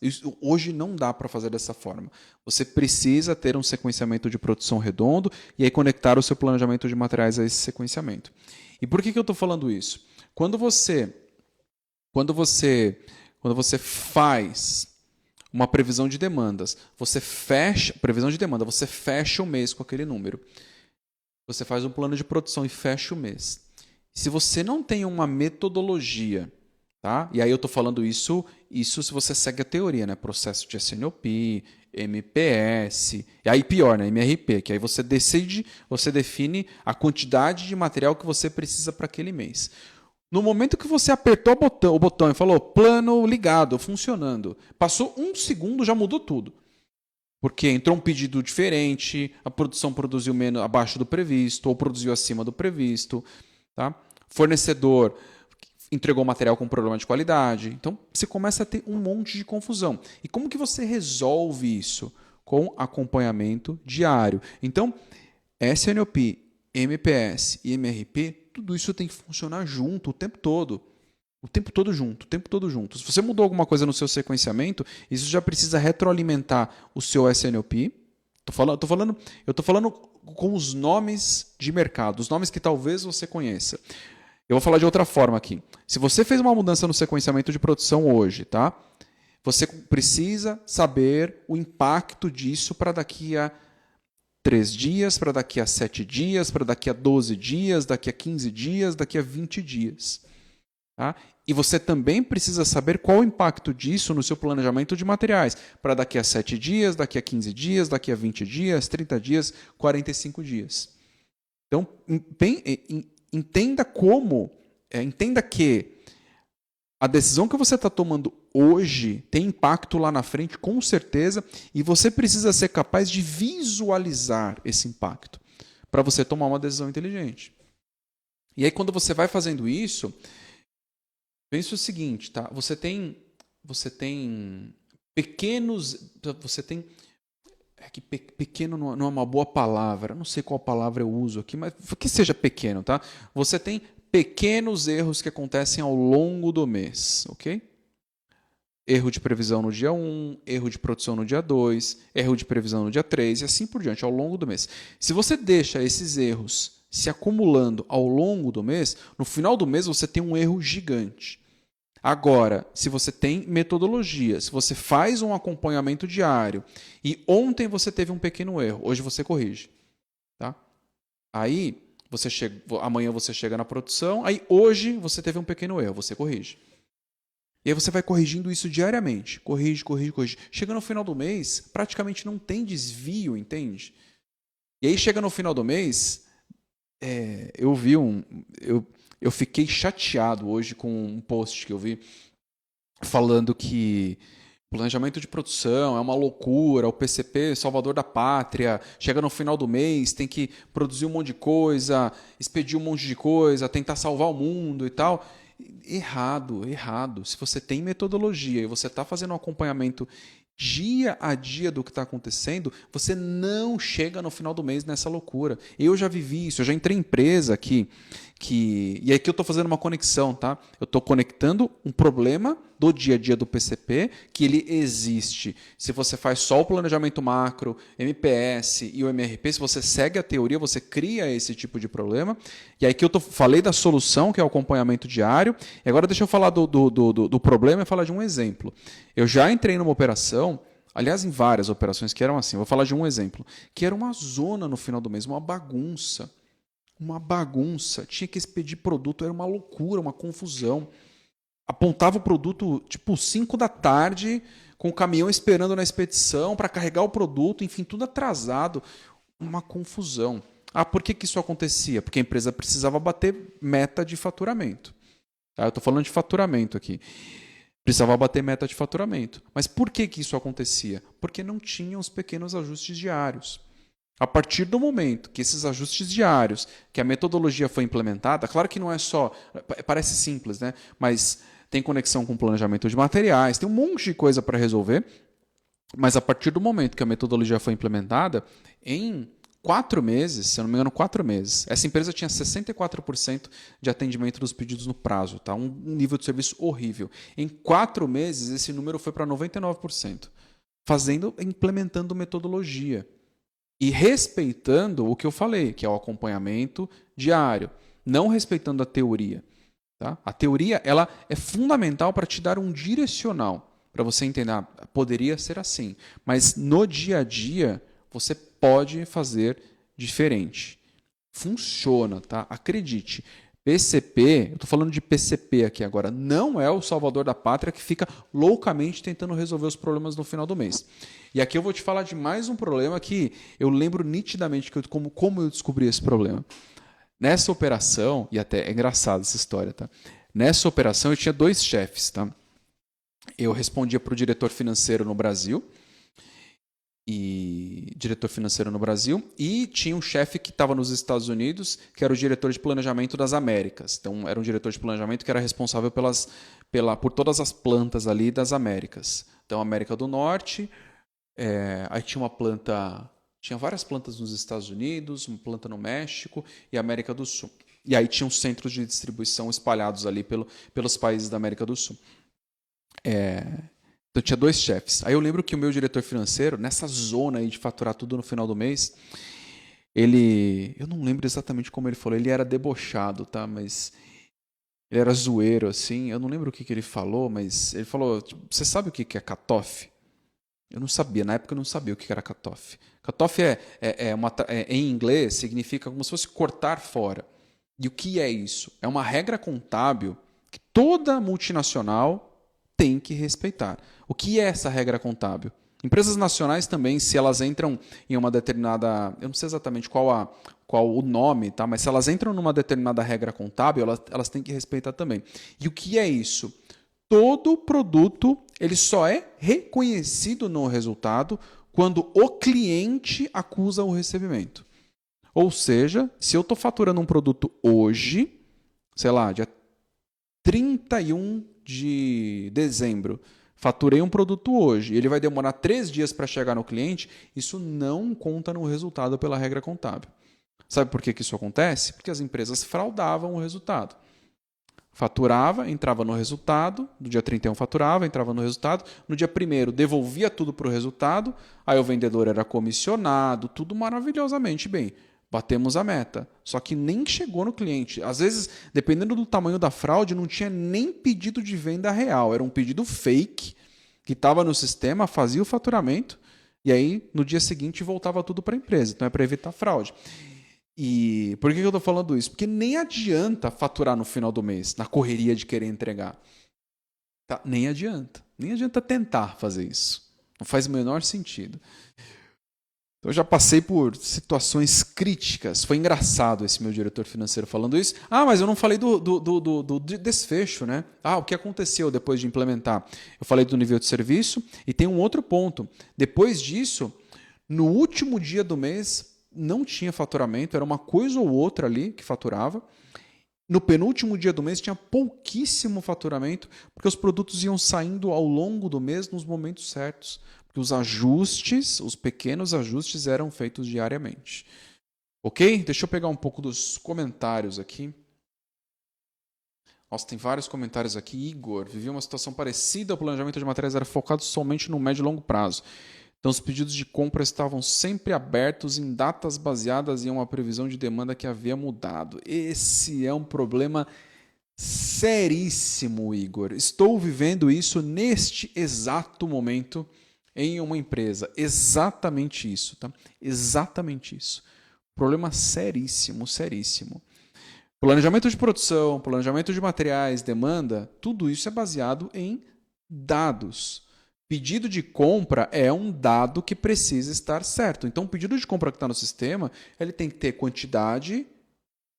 Hoje não dá para fazer dessa forma. Você precisa ter um sequenciamento de produção redondo e aí conectar o seu planejamento de materiais a esse sequenciamento. E por que eu estou falando isso? Quando você faz uma previsão de demandas, você fecha o mês com aquele número. Você faz um plano de produção e fecha o mês. Se você não tem uma metodologia, tá? E aí eu estou falando isso se você segue a teoria, né? Processo de SNOP, MPS, e aí pior, né? MRP, que aí você define a quantidade de material que você precisa para aquele mês. No momento que você apertou o botão e falou plano ligado, funcionando, passou 1 segundo, já mudou tudo. Porque entrou um pedido diferente, a produção produziu menos abaixo do previsto, ou produziu acima do previsto. Tá? Fornecedor entregou material com problema de qualidade. Então, você começa a ter um monte de confusão. E como que você resolve isso? Com acompanhamento diário. Então, SNOP, MPS e MRP, tudo isso tem que funcionar junto o tempo todo. O tempo todo junto, o tempo todo junto. Se você mudou alguma coisa no seu sequenciamento, isso já precisa retroalimentar o seu SNOP. Eu tô falando com os nomes de mercado, os nomes que talvez você conheça. Eu vou falar de outra forma aqui. Se você fez uma mudança no sequenciamento de produção hoje, tá? Você precisa saber o impacto disso para daqui a 3 dias, para daqui a 7 dias, para daqui a 12 dias, daqui a 15 dias, daqui a 20 dias. Tá? E você também precisa saber qual o impacto disso no seu planejamento de materiais, para daqui a 7 dias, daqui a 15 dias, daqui a 20 dias, 30 dias, 45 dias. Então, entenda que a decisão que você está tomando hoje tem impacto lá na frente, com certeza, e você precisa ser capaz de visualizar esse impacto para você tomar uma decisão inteligente. E aí, quando você vai fazendo isso, pense o seguinte, tá? Você tem pequenos... É que pequeno não é uma boa palavra, não sei qual palavra eu uso aqui, mas que seja pequeno, tá? Você tem pequenos erros que acontecem ao longo do mês, ok? Erro de previsão no dia 1, erro de produção no dia 2, erro de previsão no dia 3 e assim por diante, ao longo do mês. Se você deixa esses erros se acumulando ao longo do mês, no final do mês você tem um erro gigante. Agora, se você tem metodologia, se você faz um acompanhamento diário e ontem você teve um pequeno erro, hoje você corrige. Tá? Aí, amanhã você chega na produção, aí hoje você teve um pequeno erro, você corrige. E aí você vai corrigindo isso diariamente. Corrige. Chega no final do mês, praticamente não tem desvio, entende? E aí chega no final do mês, eu fiquei chateado hoje com um post que eu vi falando que planejamento de produção é uma loucura, o PCP, salvador da pátria, chega no final do mês, tem que produzir um monte de coisa, expedir um monte de coisa, tentar salvar o mundo e tal. Errado. Se você tem metodologia e você está fazendo um acompanhamento dia a dia do que está acontecendo, você não chega no final do mês nessa loucura. Eu já vivi isso, eu já entrei em empresa e aqui eu estou fazendo uma conexão, tá? Eu estou conectando um problema do dia a dia do PCP, que ele existe. Se você faz só o planejamento macro, MPS e o MRP, se você segue a teoria, você cria esse tipo de problema. E aqui eu falei da solução, que é o acompanhamento diário. E agora deixa eu falar do problema e falar de um exemplo. Eu já entrei numa operação, aliás, em várias operações que eram assim. Vou falar de um exemplo, que era uma zona no final do mês, uma bagunça. Tinha que expedir produto, era uma loucura, uma confusão. Apontava o produto tipo 5 da tarde, com o caminhão esperando na expedição para carregar o produto, enfim, tudo atrasado. Uma confusão. Por que isso acontecia? Porque a empresa precisava bater meta de faturamento. Eu estou falando de faturamento aqui. Precisava bater meta de faturamento. Mas por que isso acontecia? Porque não tinham os pequenos ajustes diários. A partir do momento que esses ajustes diários, que a metodologia foi implementada, claro que não é só, parece simples, né? Mas tem conexão com planejamento de materiais, tem um monte de coisa para resolver, mas a partir do momento que a metodologia foi implementada, em 4 meses, se eu não me engano, 4 meses, essa empresa tinha 64% de atendimento dos pedidos no prazo, tá? Um nível de serviço horrível. Em 4 meses, esse número foi para 99%, implementando metodologia. E respeitando o que eu falei, que é o acompanhamento diário, não respeitando a teoria. Tá? A teoria ela é fundamental para te dar um direcional, para você entender, poderia ser assim, mas no dia a dia você pode fazer diferente. Funciona, tá? Acredite. PCP, eu estou falando de PCP aqui agora, não é o salvador da pátria que fica loucamente tentando resolver os problemas no final do mês. E aqui eu vou te falar de mais um problema que eu lembro nitidamente como eu descobri esse problema. Nessa operação, e até é engraçado essa história, tá? Nessa operação eu tinha 2 chefes, tá? Eu respondia para o diretor financeiro no Brasil e diretor financeiro no Brasil, e tinha um chefe que estava nos Estados Unidos, que era o diretor de planejamento das Américas. Então, era um diretor de planejamento que era responsável por todas as plantas ali das Américas. Então, América do Norte, aí tinha várias plantas nos Estados Unidos, uma planta no México e América do Sul. E aí tinham centros de distribuição espalhados ali pelos países da América do Sul. Então tinha 2 chefes. Aí eu lembro que o meu diretor financeiro, nessa zona aí de faturar tudo no final do mês, eu não lembro exatamente como ele falou, ele era debochado, tá? Mas ele era zoeiro, assim. Eu não lembro o que ele falou, mas ele falou, tipo, você sabe o que é cutoff? Eu não sabia, na época eu não sabia o que era cutoff. Cutoff em inglês significa como se fosse cortar fora. E o que é isso? É uma regra contábil que toda multinacional tem que respeitar. O que é essa regra contábil? Empresas nacionais também, se elas entram em uma determinada... Eu não sei exatamente qual o nome, tá? Mas se elas entram numa determinada regra contábil, elas têm que respeitar também. E o que é isso? Todo produto ele só é reconhecido no resultado quando o cliente acusa o recebimento. Ou seja, se eu estou faturando um produto hoje, sei lá, dia 31 de dezembro, faturei um produto hoje, e ele vai demorar 3 dias para chegar no cliente, isso não conta no resultado pela regra contábil. Sabe por que isso acontece? Porque as empresas fraudavam o resultado. Faturava, entrava no resultado, no dia 31 faturava, entrava no resultado, no dia 1º devolvia tudo para o resultado, aí o vendedor era comissionado, tudo maravilhosamente bem. Batemos a meta, só que nem chegou no cliente. Às vezes, dependendo do tamanho da fraude, não tinha nem pedido de venda real, era um pedido fake que estava no sistema, fazia o faturamento e aí no dia seguinte voltava tudo para a empresa. Então é para evitar fraude. E por que eu estou falando isso? Porque nem adianta faturar no final do mês, na correria de querer entregar. Tá? Nem adianta. Nem adianta tentar fazer isso. Não faz o menor sentido. Então, eu já passei por situações críticas. Foi engraçado esse meu diretor financeiro falando isso. Ah, mas eu não falei do desfecho, né? Ah, o que aconteceu depois de implementar? Eu falei do nível de serviço e tem um outro ponto. Depois disso, no último dia do mês, não tinha faturamento, era uma coisa ou outra ali que faturava. No penúltimo dia do mês tinha pouquíssimo faturamento, porque os produtos iam saindo ao longo do mês nos momentos certos. Porque os ajustes, os pequenos ajustes eram feitos diariamente. Ok? Deixa eu pegar um pouco dos comentários aqui. Nossa, tem vários comentários aqui. Igor, vivia uma situação parecida, o planejamento de materiais era focado somente no médio e longo prazo. Então, os pedidos de compra estavam sempre abertos em datas baseadas em uma previsão de demanda que havia mudado. Esse é um problema seríssimo, Igor. Estou vivendo isso neste exato momento em uma empresa. Exatamente isso, tá? Exatamente isso. Problema seríssimo, seríssimo. Planejamento de produção, planejamento de materiais, demanda, tudo isso é baseado em dados. Pedido de compra é um dado que precisa estar certo. Então, o pedido de compra que está no sistema, ele tem que ter quantidade,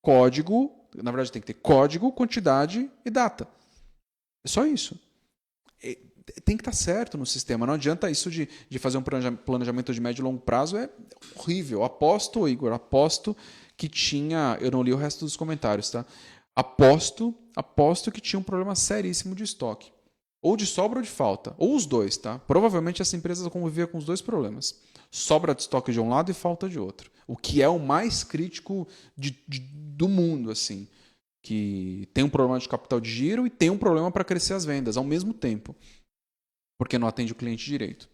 código, na verdade tem que ter código, quantidade e data. É só isso. Tem que estar certo no sistema. Não adianta isso de fazer um planejamento de médio e longo prazo, é horrível. Aposto, Igor, aposto que tinha... Eu não li o resto dos comentários, tá? Aposto que tinha um problema seríssimo de estoque. Ou de sobra ou de falta. Ou os dois, tá? Provavelmente essa empresa convivia com os dois problemas. Sobra de estoque de um lado e falta de outro. O que é o mais crítico do mundo, assim. Que tem um problema de capital de giro e tem um problema para crescer as vendas ao mesmo tempo. Porque não atende o cliente direito.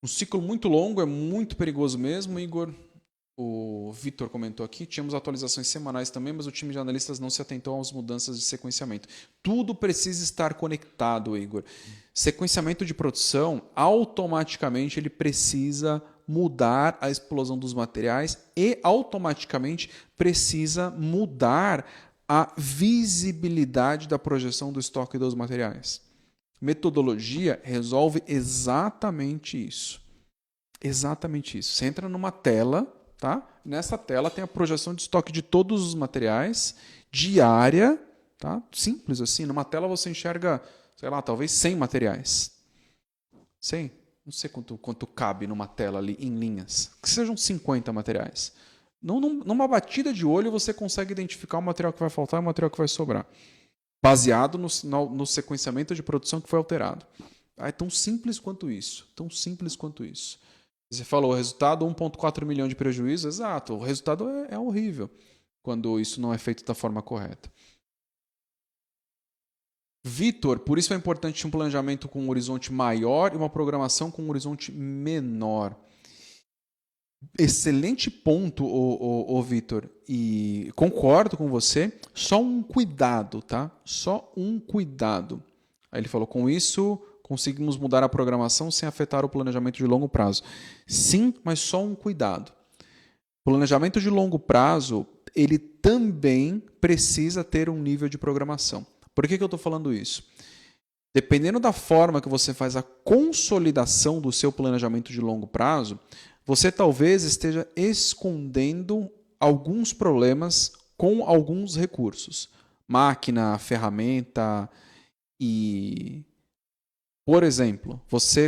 Um ciclo muito longo é muito perigoso mesmo, Igor. O Vitor comentou aqui, tínhamos atualizações semanais também, mas o time de analistas não se atentou às mudanças de sequenciamento. Tudo precisa estar conectado, Igor. Sequenciamento de produção, automaticamente ele precisa mudar a explosão dos materiais e automaticamente precisa mudar a visibilidade da projeção do estoque dos materiais. Metodologia resolve exatamente isso. Exatamente isso. Você entra numa tela, tá? Nessa tela tem a projeção de estoque de todos os materiais, diária, tá? Simples assim. Numa tela você enxerga, sei lá, talvez 100 materiais. 100. não sei quanto cabe numa tela ali em linhas, que sejam 50 materiais. Numa batida de olho você consegue identificar o material que vai faltar e o material que vai sobrar, baseado no sequenciamento de produção que foi alterado. É tão simples quanto isso. Tão simples quanto isso. Você falou, o resultado 1,4 milhão de prejuízo. Exato, o resultado é horrível quando isso não é feito da forma correta. Vitor, por isso é importante um planejamento com um horizonte maior e uma programação com um horizonte menor. Excelente ponto, Vitor. E concordo com você. Só um cuidado, tá? Só um cuidado. Aí ele falou, com isso conseguimos mudar a programação sem afetar o planejamento de longo prazo. Sim, mas só um cuidado. O planejamento de longo prazo, ele também precisa ter um nível de programação. Por que eu estou falando isso? Dependendo da forma que você faz a consolidação do seu planejamento de longo prazo, você talvez esteja escondendo alguns problemas com alguns recursos. Máquina, ferramenta e... Por exemplo,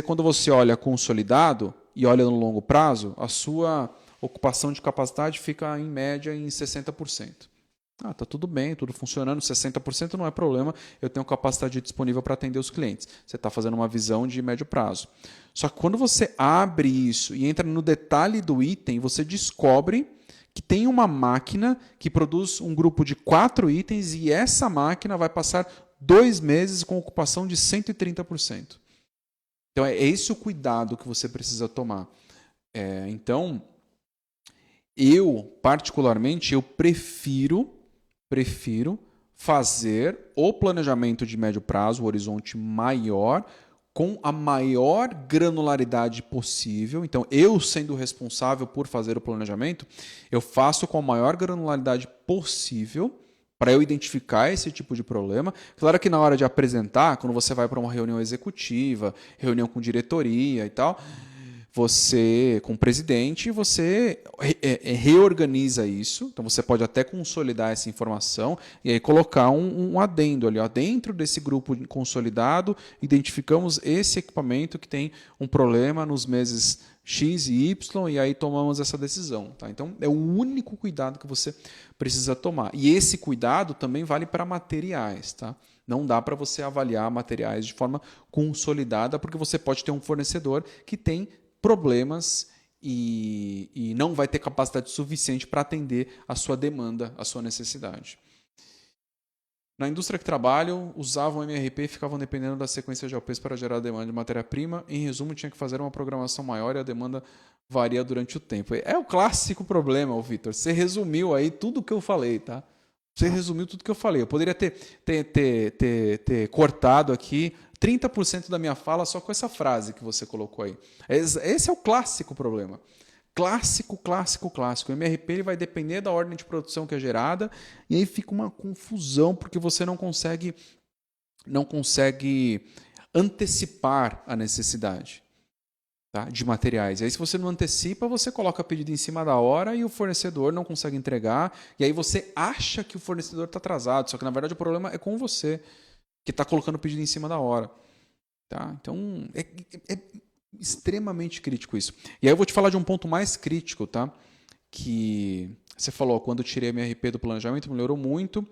quando você olha consolidado e olha no longo prazo, a sua ocupação de capacidade fica em média em 60%. Tá tudo bem, tudo funcionando, 60% não é problema, eu tenho capacidade disponível para atender os clientes. Você está fazendo uma visão de médio prazo. Só que quando você abre isso e entra no detalhe do item, você descobre que tem uma máquina que produz um grupo de 4 itens e essa máquina vai passar 2 meses com ocupação de 130%. Então é esse o cuidado que você precisa tomar. Então, particularmente, eu prefiro fazer o planejamento de médio prazo, o horizonte maior, com a maior granularidade possível. Então, eu sendo responsável por fazer o planejamento, eu faço com a maior granularidade possível para eu identificar esse tipo de problema. Claro que na hora de apresentar, quando você vai para uma reunião executiva, reunião com diretoria e tal, você, com o presidente, você reorganiza isso. Então, você pode até consolidar essa informação e aí colocar um adendo ali. Ó, dentro desse grupo consolidado, identificamos esse equipamento que tem um problema nos meses X e Y e aí tomamos essa decisão. Tá? Então, é o único cuidado que você precisa tomar. E esse cuidado também vale para materiais. Tá? Não dá para você avaliar materiais de forma consolidada, porque você pode ter um fornecedor que tem problemas e não vai ter capacidade suficiente para atender a sua demanda, a sua necessidade. Na indústria que trabalho, usavam MRP e ficavam dependendo da sequência de OPs para gerar a demanda de matéria-prima. Em resumo, tinha que fazer uma programação maior e a demanda varia durante o tempo. É o clássico problema, Vitor. Você resumiu aí tudo o que eu falei, tá? Você resumiu tudo o que eu falei. Eu poderia ter cortado aqui 30% da minha fala só com essa frase que você colocou aí. Esse é o clássico problema. Clássico. O MRP ele vai depender da ordem de produção que é gerada e aí fica uma confusão porque você não consegue antecipar a necessidade, tá, de materiais. E aí se você não antecipa, você coloca pedido em cima da hora e o fornecedor não consegue entregar e aí você acha que o fornecedor está atrasado, só que na verdade o problema é com você que está colocando o pedido em cima da hora. Tá? Então é extremamente crítico isso. E aí eu vou te falar de um ponto mais crítico, tá? Que você falou, quando eu tirei a MRP do planejamento, melhorou muito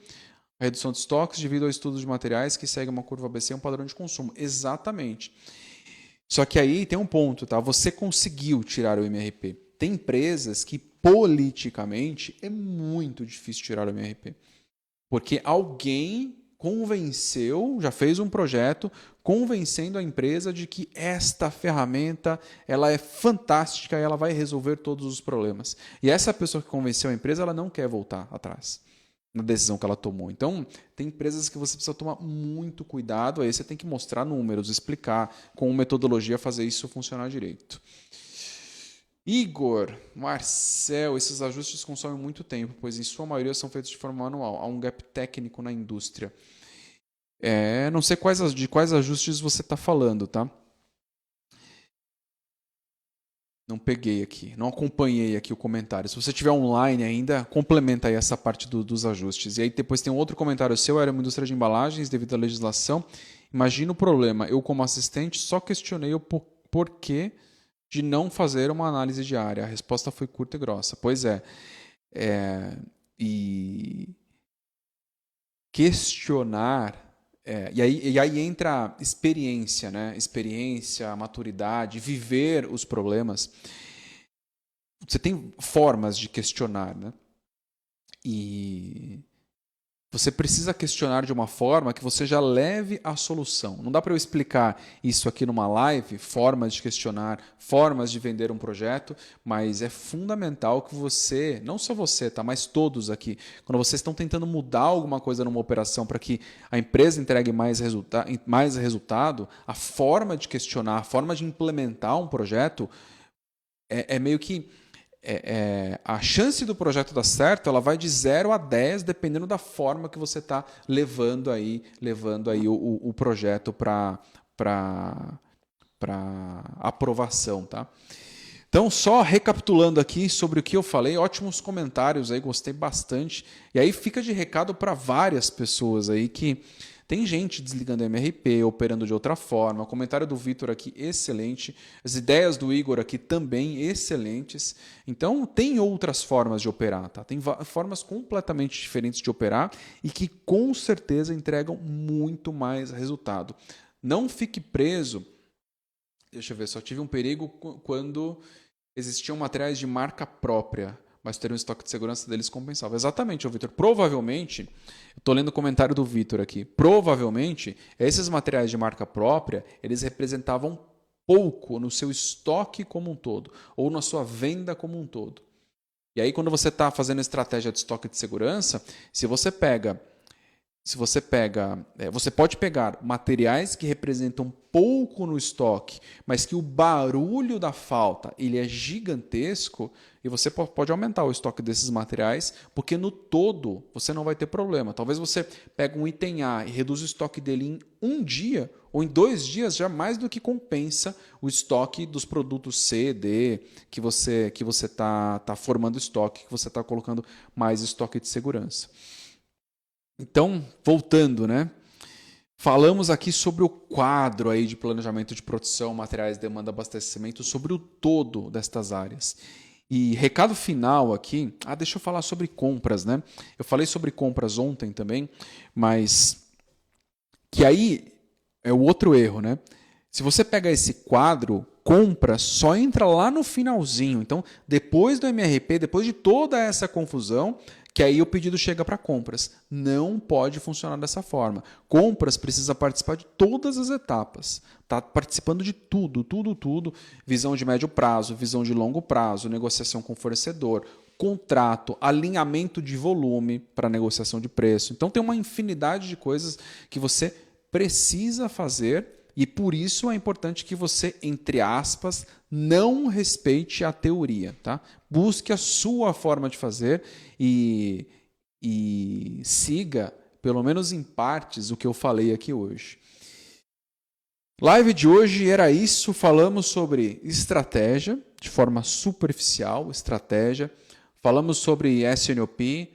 a redução de estoques devido ao estudo de materiais que segue uma curva ABC e um padrão de consumo. Exatamente. Só que aí tem um ponto, tá? Você conseguiu tirar o MRP. Tem empresas que politicamente é muito difícil tirar o MRP. Porque alguém convenceu, já fez um projeto convencendo a empresa de que esta ferramenta ela é fantástica e ela vai resolver todos os problemas. E essa pessoa que convenceu a empresa, ela não quer voltar atrás na decisão que ela tomou. Então, tem empresas que você precisa tomar muito cuidado, aí você tem que mostrar números, explicar com metodologia fazer isso funcionar direito. Igor, Marcel, esses ajustes consomem muito tempo, pois em sua maioria são feitos de forma manual. Há um gap técnico na indústria. Não sei de quais ajustes você está falando, tá? Não peguei aqui, não acompanhei aqui o comentário. Se você estiver online ainda, complementa aí essa parte dos ajustes. E aí depois tem um outro comentário seu, era uma indústria de embalagens devido à legislação. Imagina o problema, eu como assistente só questionei porquê de não fazer uma análise diária? A resposta foi curta e grossa. Pois é, e questionar, e aí entra a experiência, né? Experiência, maturidade, viver os problemas. Você tem formas de questionar, né? E você precisa questionar de uma forma que você já leve a solução. Não dá para eu explicar isso aqui numa live, formas de questionar, formas de vender um projeto, mas é fundamental que você, não só você, tá, mas todos aqui, quando vocês estão tentando mudar alguma coisa numa operação para que a empresa entregue mais resultado, a forma de questionar, a forma de implementar um projeto é meio que a chance do projeto dar certo, ela vai de 0 a 10, dependendo da forma que você está levando aí o projeto para aprovação, tá? Então, só recapitulando aqui sobre o que eu falei, ótimos comentários aí, gostei bastante. E aí fica de recado para várias pessoas aí que tem gente desligando MRP, operando de outra forma. O comentário do Vitor aqui, excelente. As ideias do Igor aqui também excelentes. Então, tem outras formas de operar, tá? Tem formas completamente diferentes de operar e que com certeza entregam muito mais resultado. Não fique preso. Deixa eu ver, só tive um perigo quando existiam materiais de marca própria, mas ter um estoque de segurança deles compensava. Exatamente, Vitor. Provavelmente, eu estou lendo o comentário do Vitor aqui, provavelmente esses materiais de marca própria, eles representavam pouco no seu estoque como um todo, ou na sua venda como um todo. E aí, quando você está fazendo estratégia de estoque de segurança, você pode pegar materiais que representam pouco no estoque, mas que o barulho da falta ele é gigantesco, e você pode aumentar o estoque desses materiais, porque no todo você não vai ter problema. Talvez você pegue um item A e reduz o estoque dele em um dia ou em 2 dias, já mais do que compensa o estoque dos produtos C, D, que você está formando estoque, que você está colocando mais estoque de segurança. Então, voltando, né? Falamos aqui sobre o quadro aí de planejamento de produção, materiais, demanda, abastecimento, sobre o todo destas áreas. E recado final aqui, deixa eu falar sobre compras, né? Eu falei sobre compras ontem também, mas que aí é o outro erro, né? Se você pega esse quadro, compra só entra lá no finalzinho. Então, depois do MRP, depois de toda essa confusão, que aí o pedido chega para compras. Não pode funcionar dessa forma. Compras precisa participar de todas as etapas. Está participando de tudo. Visão de médio prazo, visão de longo prazo, negociação com fornecedor, contrato, alinhamento de volume para negociação de preço. Então tem uma infinidade de coisas que você precisa fazer e por isso é importante que você, entre aspas, não respeite a teoria, tá? Busque a sua forma de fazer e siga, pelo menos em partes, o que eu falei aqui hoje. Live de hoje era isso, falamos sobre estratégia, de forma superficial, estratégia. Falamos sobre SNOP,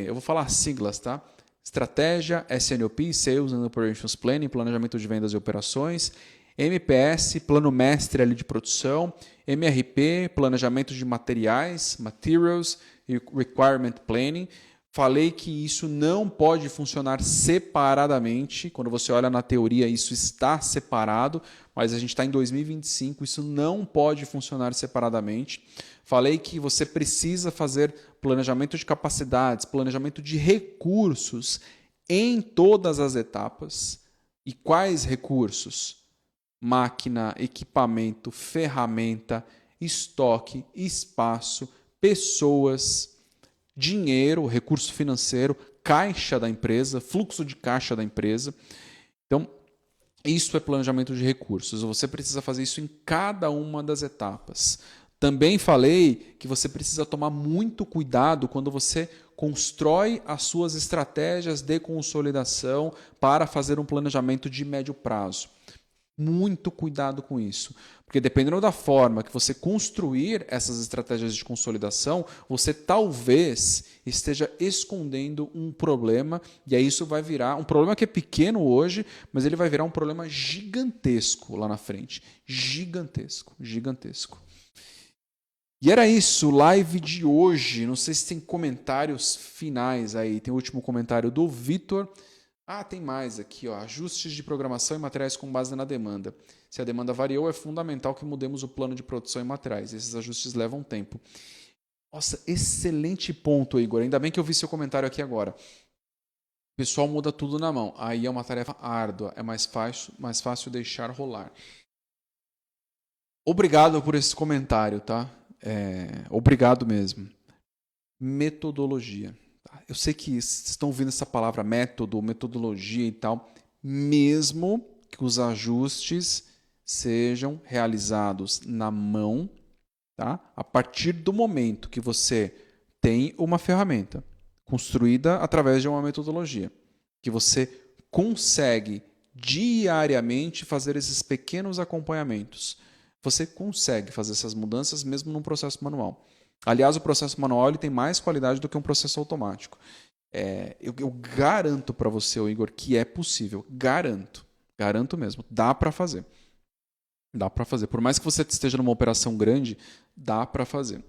eu vou falar siglas, tá? Estratégia, SNOP, Sales and Operations Planning, planejamento de vendas e operações, MPS, plano mestre ali de produção, MRP, planejamento de materiais, materials e requirement planning. Falei que isso não pode funcionar separadamente. Quando você olha na teoria, isso está separado, mas a gente está em 2025, isso não pode funcionar separadamente. Falei que você precisa fazer planejamento de capacidades, planejamento de recursos em todas as etapas. E quais recursos? Máquina, equipamento, ferramenta, estoque, espaço, pessoas, dinheiro, recurso financeiro, caixa da empresa, fluxo de caixa da empresa. Então, isso é planejamento de recursos. Você precisa fazer isso em cada uma das etapas. Também falei que você precisa tomar muito cuidado quando você constrói as suas estratégias de consolidação para fazer um planejamento de médio prazo. Muito cuidado com isso, porque dependendo da forma que você construir essas estratégias de consolidação, você talvez esteja escondendo um problema, e aí isso vai virar um problema que é pequeno hoje, mas ele vai virar um problema gigantesco lá na frente. Gigantesco, gigantesco. E era isso, live de hoje. Não sei se tem comentários finais aí. Tem o último comentário do Vitor. Tem mais aqui, ó. Ajustes de programação e materiais com base na demanda. Se a demanda variou, é fundamental que mudemos o plano de produção e materiais. Esses ajustes levam tempo. Nossa, excelente ponto, Igor. Ainda bem que eu vi seu comentário aqui agora. O pessoal muda tudo na mão. Aí é uma tarefa árdua. É mais fácil deixar rolar. Obrigado por esse comentário, tá? Obrigado mesmo. Metodologia. Eu sei que vocês estão ouvindo essa palavra método, metodologia e tal, mesmo que os ajustes sejam realizados na mão, tá? A partir do momento que você tem uma ferramenta construída através de uma metodologia, que você consegue diariamente fazer esses pequenos acompanhamentos. Você consegue fazer essas mudanças mesmo num processo manual. Aliás, o processo manual ele tem mais qualidade do que um processo automático. Eu garanto para você, Igor, que é possível. Garanto mesmo. Dá para fazer. Dá para fazer. Por mais que você esteja numa operação grande, dá para fazer.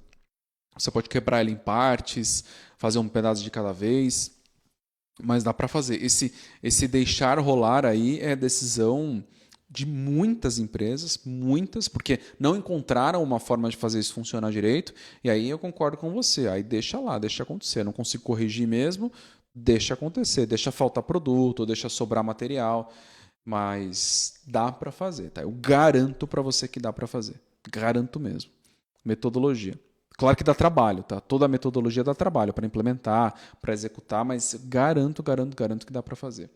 Você pode quebrar ela em partes, fazer um pedaço de cada vez, mas dá para fazer. Esse deixar rolar aí é decisão de muitas empresas, porque não encontraram uma forma de fazer isso funcionar direito, e aí eu concordo com você, aí deixa lá, deixa acontecer, não consigo corrigir mesmo, deixa acontecer, deixa faltar produto, deixa sobrar material, mas dá para fazer, tá? Eu garanto para você que dá para fazer, garanto mesmo. Metodologia. Claro que dá trabalho, tá? Toda a metodologia dá trabalho para implementar, para executar, mas garanto que dá para fazer.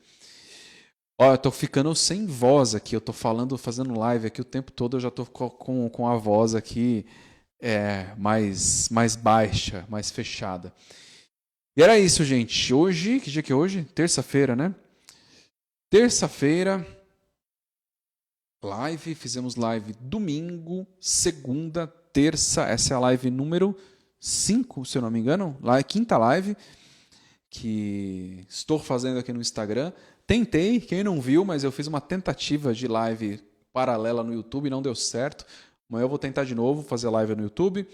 Eu tô ficando sem voz aqui, eu tô fazendo live aqui o tempo todo, eu já tô com a voz aqui mais baixa, mais fechada. E era isso, gente. Hoje, que dia que é hoje? Terça-feira, né? Terça-feira, fizemos live domingo, segunda, terça, essa é a live número 5, se eu não me engano, quinta live que estou fazendo aqui no Instagram. Tentei, quem não viu, mas eu fiz uma tentativa de live paralela no YouTube e não deu certo. Amanhã eu vou tentar de novo fazer live no YouTube.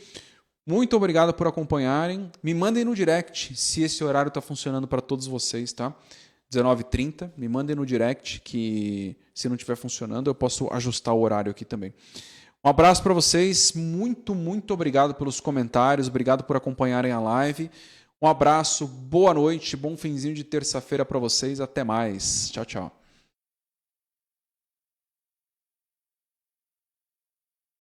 Muito obrigado por acompanharem. Me mandem no direct se esse horário está funcionando para todos vocês, tá? 19h30, me mandem no direct que se não estiver funcionando eu posso ajustar o horário aqui também. Um abraço para vocês, muito obrigado pelos comentários, obrigado por acompanharem a live. Um abraço, boa noite, bom finzinho de terça-feira para vocês, até mais. Tchau, tchau.